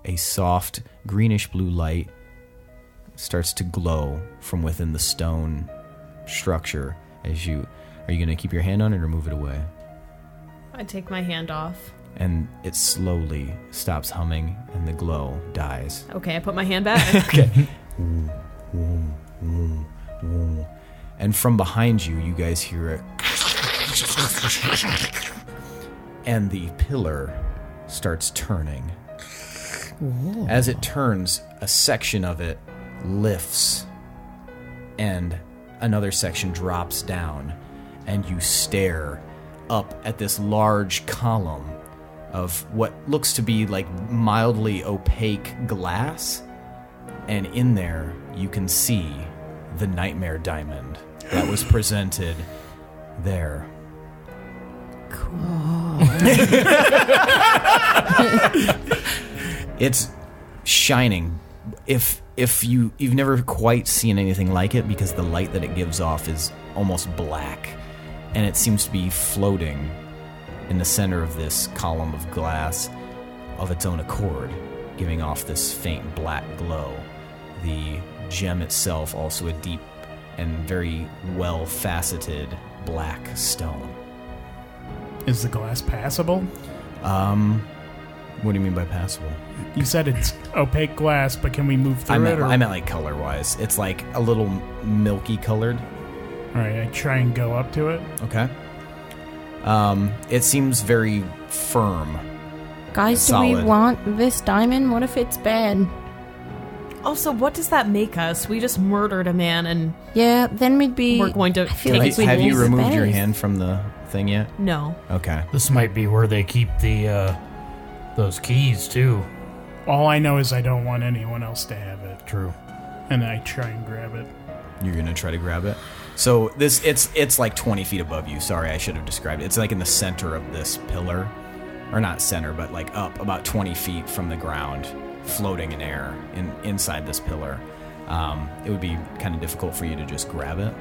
A soft greenish blue light starts to glow from within the stone structure. Are you going to keep your hand on it or move it away?
I take my hand off.
And it slowly stops humming and the glow dies.
Okay, I put my hand back.
Okay. And from behind you, you guys hear it. And the pillar starts turning. Ooh. As it turns, a section of it lifts and another section drops down, and you stare up at this large column of what looks to be like mildly opaque glass, and in there you can see the nightmare diamond that was presented there. It's shining. If you've never quite seen anything like it, because the light that it gives off is almost black, and it seems to be floating in the center of this column of glass of its own accord, giving off this faint black glow. The gem itself also a deep and very well faceted black stone.
Is the glass passable?
What do you mean by passable?
You said it's opaque glass, but can we move through
I
it? Or?
meant like color-wise. It's like a little milky colored.
All right, I try and go up to it.
Okay. It seems very firm.
Guys, do we
Solid.
want this diamond? What if it's bad?
Also, what does that make us? We just murdered a man and
Yeah, then we'd be...
we're going to
I feel
take
like
his
we'd
Have you
lose the
removed your
base.
hand from the thing yet?
No.
Okay.
This might be where they keep the those keys too.
All I know is I don't want anyone else to have it.
True.
And I try and grab it.
You're gonna try to grab it. So it's like 20 feet above you. Sorry, I should have described it. It's like in the center of this pillar, or not center, but like up about 20 feet from the ground, floating in air inside this pillar. It would be kind of difficult for you to just grab it.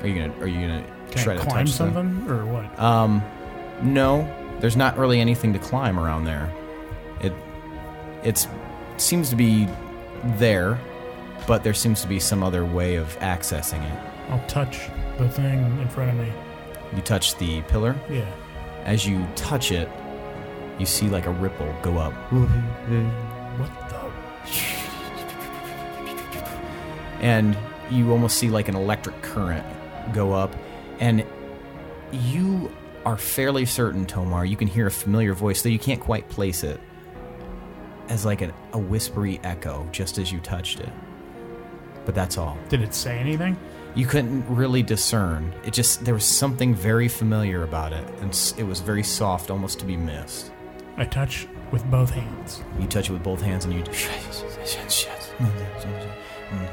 Are you gonna
Can
try
I
to
climb
touch
something? Or what?
No, there's not really anything to climb around there. It seems to be there, but there seems to be some other way of accessing it.
I'll touch the thing in front of me.
You touch the pillar.
Yeah.
As you touch it, you see like a ripple go up.
What the?
And you almost see like an electric current go up, and you are fairly certain, Tomar, you can hear a familiar voice, though you can't quite place it, as like a whispery echo just as you touched it. But that's all.
Did it say anything?
You couldn't really discern. There was something very familiar about it, and it was very soft, almost to be missed.
I touch with both hands.
You touch it with both hands and you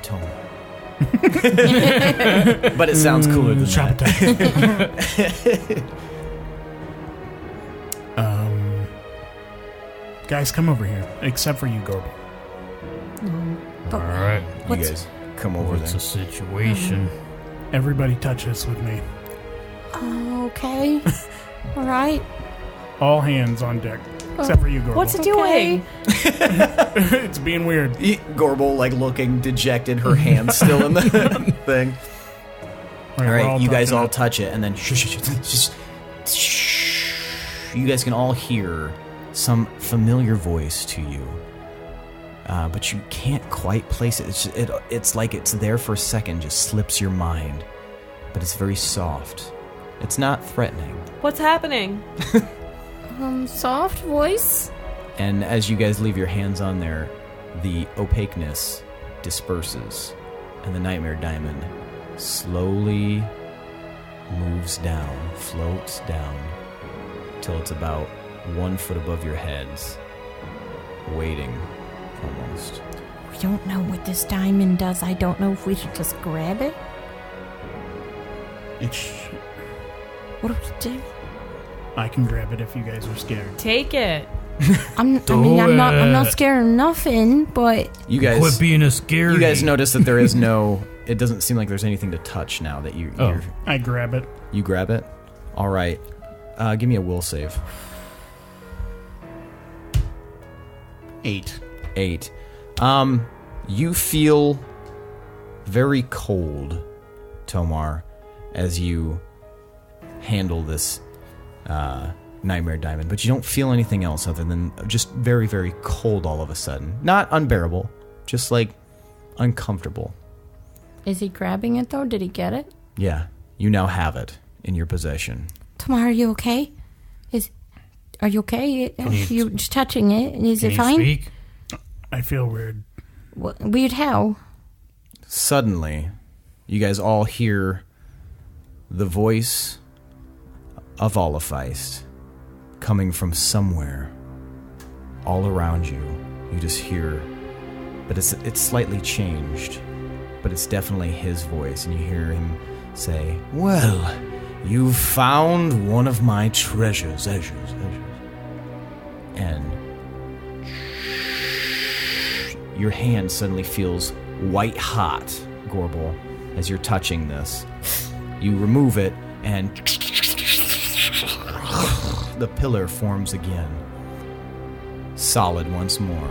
Tomar. But it sounds cooler than that.
Guys, come over here. Except for you, Gorbel.
All right.
You guys come over
What's
there.
the situation?
Everybody touch this with me.
Okay. All right.
All hands on deck. Except for you, Gorbel.
What's it doing?
It's being weird.
Gorbel, like, looking dejected, her hand still in the thing. All right, you guys all touch it, and then you guys can all hear some familiar voice to you, but you can't quite place it. It's like it's there for a second, just slips your mind, but it's very soft. It's not threatening.
What's happening?
Soft voice.
And as you guys leave your hands on there, the opaqueness disperses, and the Nightmare Diamond slowly moves down, floats down, till it's about 1 foot above your heads, waiting, almost.
We don't know what this diamond does. I don't know if we should just grab it. What do we do?
I can grab it if you guys are scared.
Take it.
I'm not scared of nothing, but
You guys,
Quit being a scary.
you guys notice that there is no. It doesn't seem like there's anything to touch now that you're.
I grab it.
You grab it. All right. Give me a will save.
8.
8. You feel very cold, Tomar, as you handle this Nightmare Diamond, but you don't feel anything else other than just very, very cold all of a sudden. Not unbearable, just like uncomfortable.
is he grabbing it though? Did he get it?
Yeah, you now have it in your possession.
Tomorrow, are you okay? Are you okay? You just touching it? Is
Can
it
you
fine?
speak?
I feel weird.
Weird how?
Suddenly, you guys all hear the voice of Ironfist coming from somewhere all around you. You just hear, but it's slightly changed, but it's definitely his voice, and you hear him say,
Well, you've found one of my treasures.
and your hand suddenly feels white hot, Gorbel, as you're touching this. You remove it, and the pillar forms again, solid once more.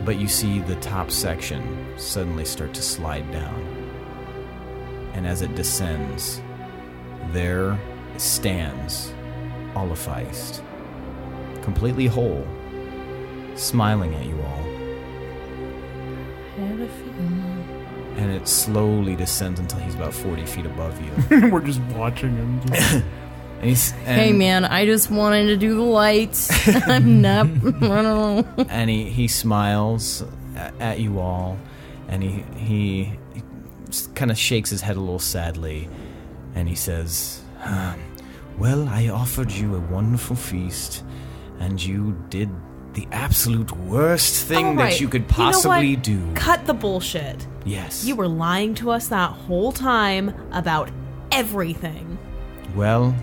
But you see the top section suddenly start to slide down. And as it descends, there stands Ironfist, completely whole, smiling at you all.
I have a feeling.
And it slowly descends until he's about 40 feet above you.
We're just watching him.
Hey man, I just wanted to do the lights. I'm not. I don't know.
And he smiles at you all, and he kind of shakes his head a little sadly, and he says,
Well, I offered you a wonderful feast, and you did the absolute worst thing
All
that
right.
you could
You know
possibly
what?
do.
Cut the bullshit.
Yes.
You were lying to us that whole time about everything.
Well,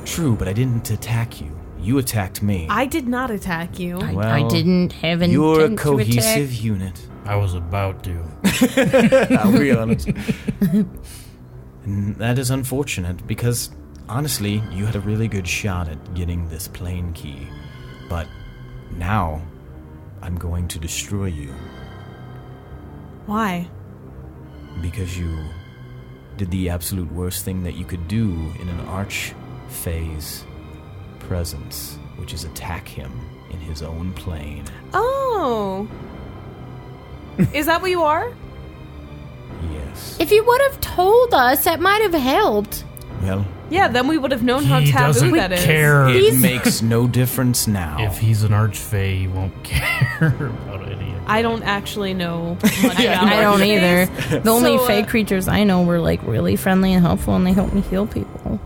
true, but I didn't attack you. You attacked me.
I did not attack you.
I
Well,
didn't have an
You're a
intent to
cohesive
attack.
unit.
I was about to.
I'll be honest. And that is unfortunate because, honestly, you had a really good shot at getting this plane key. But now, I'm going to destroy you
Why?
because you did the absolute worst thing that you could do in an arch-phase presence, which is attack him in his own plane.
Oh. Is that what you are?
Yes.
If you would have told us, that might have helped.
Well,
Yeah, then we would have known how
He
taboo
doesn't
that is.
care.
it makes no difference now.
If he's an archfey, he won't care about any of
I don't actually know much about
I don't
archfays.
either. The only
So,
fey creatures I know were like really friendly and helpful, and they help me heal people.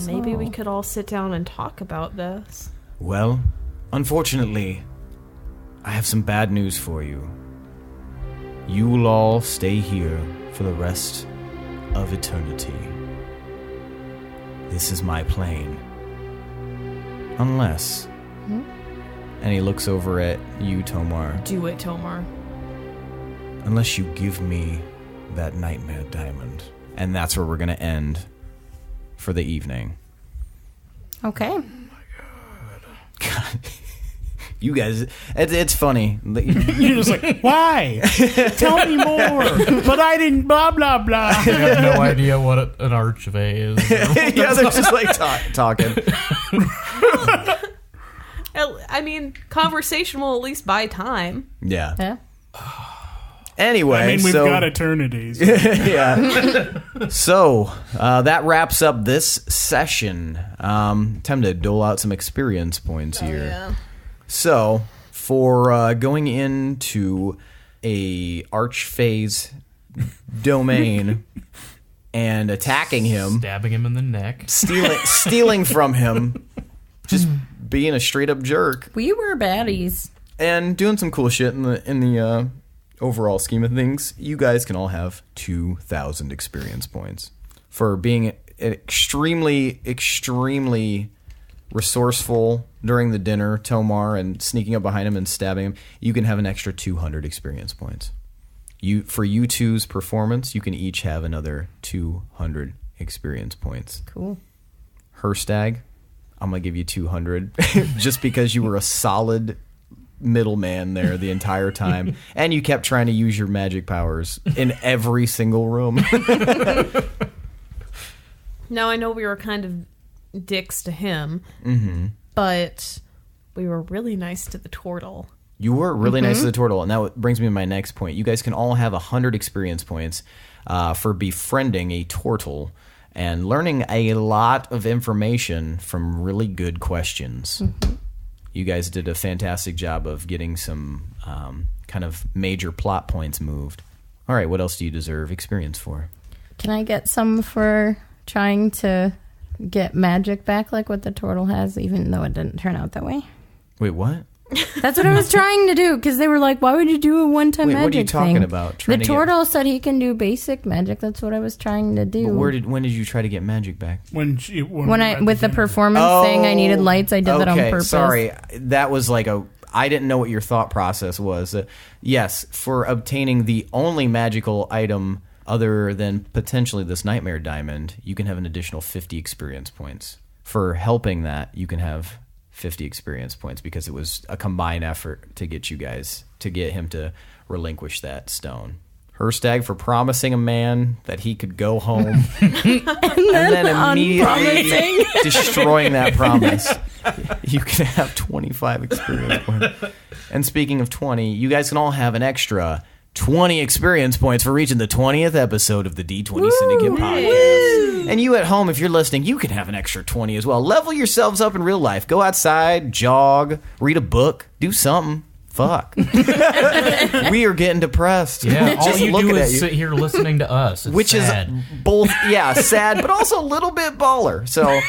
Maybe we could all sit down and talk about this.
Well, unfortunately, I have some bad news for you. You will all stay here for the rest of eternity. This is my plane. Unless... And he looks over at you, Tomar.
Do it, Tomar.
Unless you give me that nightmare diamond. And that's where we're going to end for the evening.
Okay.
God. You guys, it's funny.
You're just like, why? Tell me more. But I didn't, blah, blah, blah.
I have no idea what an archfey is.
Yeah, they're just like talking.
I mean, conversation will at least buy time.
Yeah.
Yeah.
Anyway,
I mean, we've
so,
got eternities.
yeah. So that wraps up this session. Time to dole out some experience points here.
Yeah.
So for going into a archfey's domain and attacking him,
Stabbing him in the neck.
stealing from him, just being a straight up jerk,
We were baddies.
and doing some cool shit in the overall scheme of things, you guys can all have 2,000 experience points for being extremely resourceful during the dinner, Tomar, and sneaking up behind him and stabbing him. You can have an extra 200 experience points. For you two's performance, you can each have another 200 experience points.
Cool.
Hirstag, I'm gonna give you 200 just because you were a solid middleman there the entire time, and you kept trying to use your magic powers in every single room.
Now, I know we were kind of dicks to him, but we were really nice to the turtle.
You were really nice to the turtle, and that brings me to my next point. You guys can all have 100 experience points for befriending a turtle and learning a lot of information from really good questions. You guys did a fantastic job of getting some kind of major plot points moved. All right, what else do you deserve experience for?
Can I get some for trying to get magic back like what the turtle has, even though it didn't turn out that way?
Wait, what?
That's what I was trying to do, because they were like, why would you do a one-time
Wait,
magic
what are you talking
thing?
about?
The
Trying to get-
turtle said he can do basic magic. That's what I was trying to do.
But when did you try to get magic back?
When I, with the performance thing, I needed lights. I did that on purpose.
Sorry. That was like I didn't know what your thought process was. Yes, for obtaining the only magical item other than potentially this nightmare diamond, you can have an additional 50 experience points. For helping that, you can have 50 experience points because it was a combined effort to get him to relinquish that stone. Hirstag for promising a man that he could go home and then immediately destroying that promise. You can have 25 experience points. And speaking of 20, you guys can all have an extra 20 experience points for reaching the 20th episode of the D20 Syndicate podcast. And you at home, if you're listening, you can have an extra 20 as well. Level yourselves up in real life. Go outside, jog, read a book, do something. Fuck. We are getting depressed.
Yeah, all
Just
you
looking
do
at
is
you.
sit here listening to us. It's
Which
sad.
is both, sad, but also a little bit baller. So,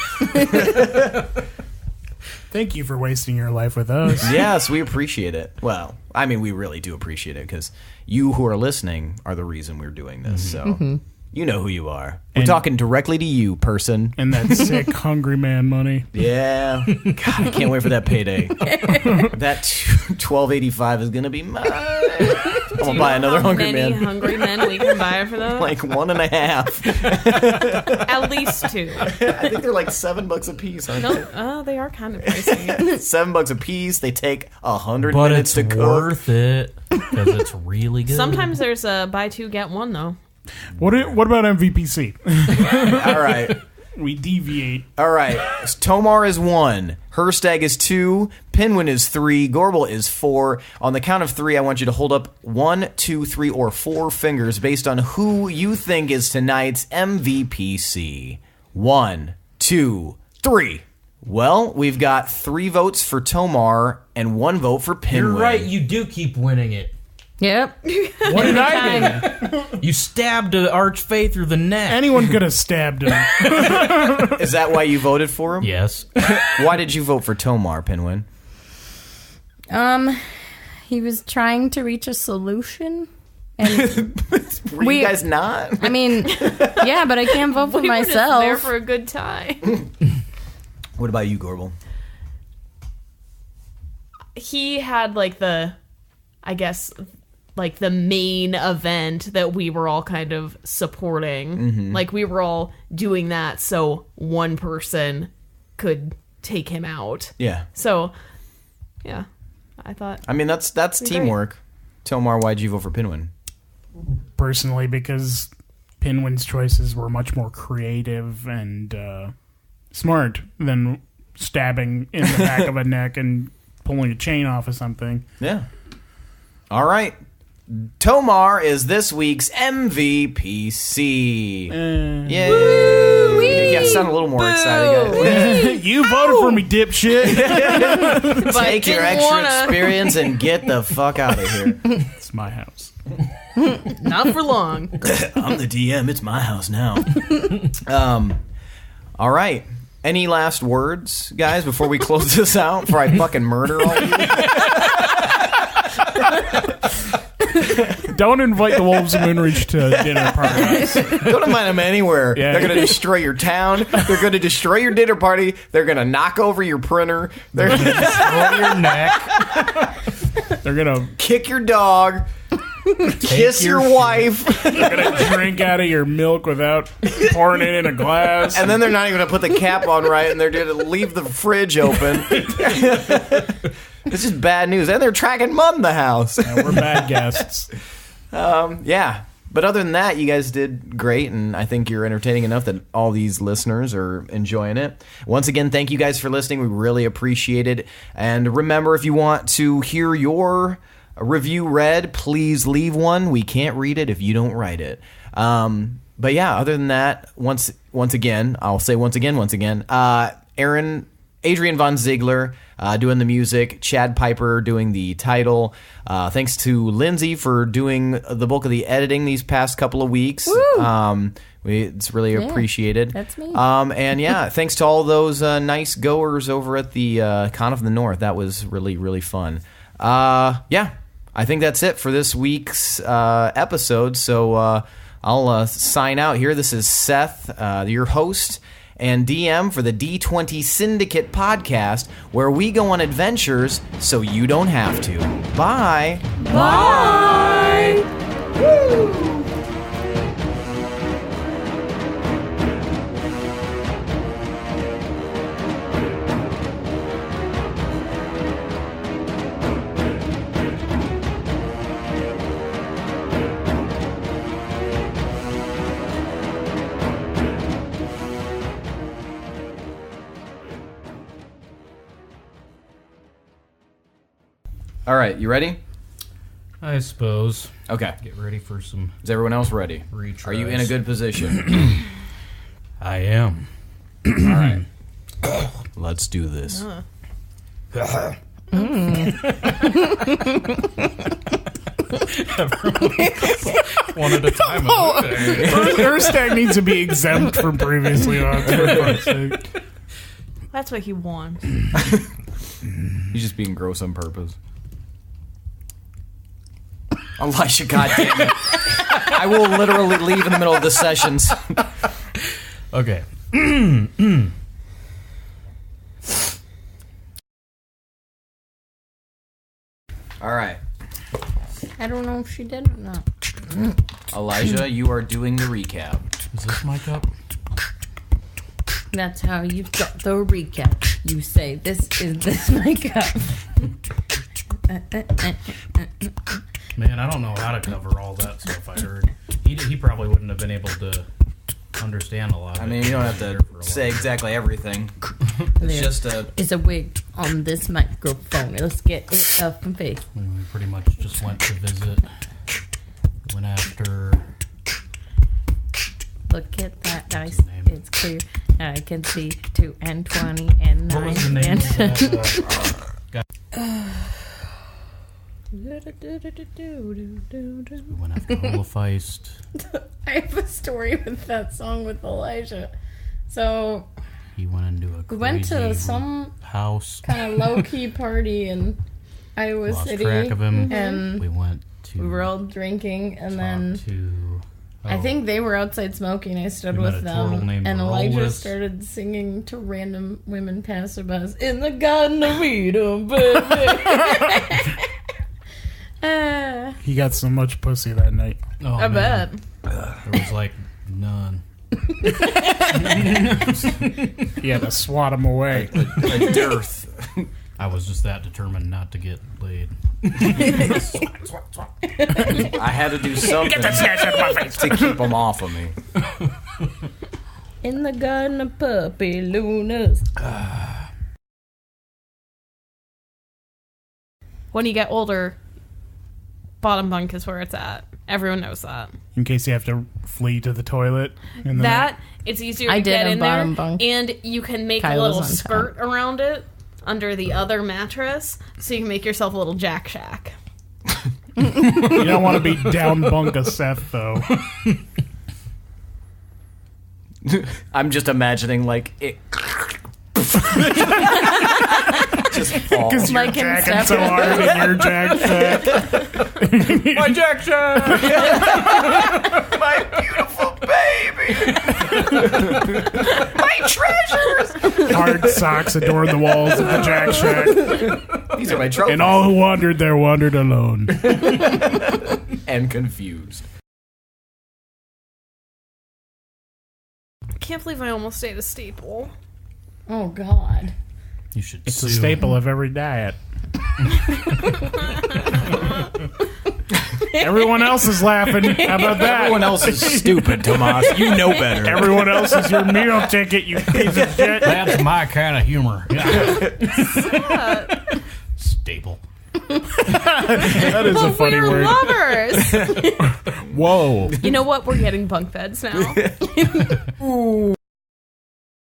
Thank you for wasting your life with us.
yes, we appreciate it. Well, I mean, we really do appreciate it because you who are listening are the reason we're doing this. So, you know who you are. We're
And-
talking directly to you, person.
And that sick, hungry man money.
Yeah. God, I can't wait for that payday. That $12.85 is going to be mine. I'm going to buy another Hungry
many
Man.
hungry men we can buy for that?
Like 1.5.
At least 2.
I think they're like $7 a piece, aren't they?
No, they are kind of pricey.
$7 a piece. They take 100
but
minutes
it's
to cook.
worth it because it's really good.
Sometimes there's a buy 2 get 1 though.
What about MVPC?
All right.
We deviate.
All right. Tomar is 1. Hirstag is 2. Pinwin is 3. Gorbel is 4. On the count of 3, I want you to hold up 1, 2, 3, or 4 fingers based on who you think is tonight's MVPC.
1, 2, 3. Well, we've got 3 votes for Tomar and 1 vote for Pinwin.
You're right, you do keep winning it.
Yep.
What did I do?
You stabbed an archfey through the neck.
Anyone could have stabbed him.
Is that why you voted for him?
Yes.
Why did you vote for Tomar, Pinwin?
He was trying to reach a solution. And
Were you guys not?
I mean, yeah, but I can't vote for
We were just
myself.
there for a good time.
What about you, Gorbel?
He had like the main event that we were all kind of supporting.
Mm-hmm.
Like we were all doing that so one person could take him out.
Yeah.
So, yeah, I thought.
I mean, that's teamwork. Tomar, why'd you vote for Pinwin?
Personally, because Pinwin's choices were much more creative and smart than stabbing in the back of a neck and pulling a chain off of something.
Yeah. All right. Tomar is this week's MVPC. Yay! Yeah, sound a little more excited, guys.
You voted for me, dipshit.
Take your
didn't
extra
wanna.
experience and get the fuck out of here.
It's my house.
Not for long.
I'm the DM. It's my house now. All right. Any last words, guys, before we close this out? Before I fucking murder all of you?
Don't invite the Wolves of Moonreach to dinner parties.
Don't invite them anywhere.
Yeah.
They're going to destroy your town. They're going to destroy your dinner party. They're going to knock over your printer. They're going to destroy your neck.
They're gonna
Kick your dog. Kiss your wife.
drink out of your milk without pouring it in a glass.
And then they're not even going to put the cap on right, and they're going to leave the fridge open. This is bad news. And they're tracking mud in the house.
Yeah, we're bad guests.
Yeah. But other than that, you guys did great, and I think you're entertaining enough that all these listeners are enjoying it. Once again, thank you guys for listening. We really appreciate it. And remember, if you want to hear your review read, please leave one. We can't read it if you don't write it. But yeah, other than that, once again, I'll say once again, Adrian Von Ziegler doing the music, Chad Piper doing the title. Thanks to Lindsey for doing the bulk of the editing these past couple of weeks. It's really appreciated.
That's me.
And yeah, thanks to all those nice goers over at the Con of the North. That was really, really fun. Yeah, I think that's it for this week's episode. So I'll sign out here. This is Seth, your host and DM for the D20 Syndicate podcast, where we go on adventures so you don't have to. Bye.
Bye.
Woo. All right, you ready?
I suppose.
Okay.
Get ready for some
Is everyone else ready?
retries.
Are you in a good position?
I am.
All right. Let's do this.
One at a time.
Hirstag needs to be exempt from previously on. For fuck's sake.
That's what he wants.
He's just being gross on purpose. Elisha, goddammit. I will literally leave in the middle of the sessions.
Okay.
All right.
I don't know if she did or not.
Elijah, you are doing the recap.
Is this my cup?
That's how you got the recap. You say, this my cup.
Man, I don't know how to cover all that stuff I heard. He probably wouldn't have been able to understand a lot.
I mean, you don't have to say exactly everything. It's just a...
It's a wig on this microphone. Let's get it up and face.
We pretty much just went to visit. Went after...
Look at that, guys. It's clear. I can see 2 and 20 and
What
9
was the name
and
of that? We went after Holofeist.
I have a story with that song with Elijah. So
He went into a
we went to
crazy
some
house.
kind of low-key party in Iowa
Lost
City.
track of him.
And
We went to.
we were all drinking, and then I
Oh,
think they were outside smoking. I stood
We met
with
a turtle
them,
named
and Elijah
Rollis.
started singing to random women passerbys in the Garden of Eden, baby.
He got so much pussy that night.
Oh,
I
man.
bet.
There was like none.
He had to swat him away.
A dearth.
I was just that determined not to get laid.
I had to do something to keep them off of me.
In the Garden of Puppy Lunas.
When you get older, bottom bunk is where it's at. Everyone knows that.
In case you have to flee to the toilet. In the
That it's easier to
I did
get
a
in there,
bottom bunk.
and you can make
Kyla's
a little
on top.
skirt around it under the other mattress, so you can make yourself a little Jack Shack.
You don't want to be down bunk a Seth, though.
I'm just imagining like it. Just fall.
Because you're
Mike and
jacking
Seth.
so hard in your jack shack.
My Jack Shack! My beautiful baby! My treasures!
Hard socks adorn the walls of the jack shack.
These are my trophies.
And all who wandered there wandered alone.
And confused.
I can't believe I almost ate a staple.
Oh, God.
You should
It's
sue.
a staple of every diet. Everyone else is laughing. How about that?
Everyone else is stupid, Tomas. You know better.
Everyone else is your meal ticket, you piece of shit.
That's my kind of humor. Staple.
That is a funny
We're
word.
lovers!
Whoa.
You know what? We're getting bunk beds now.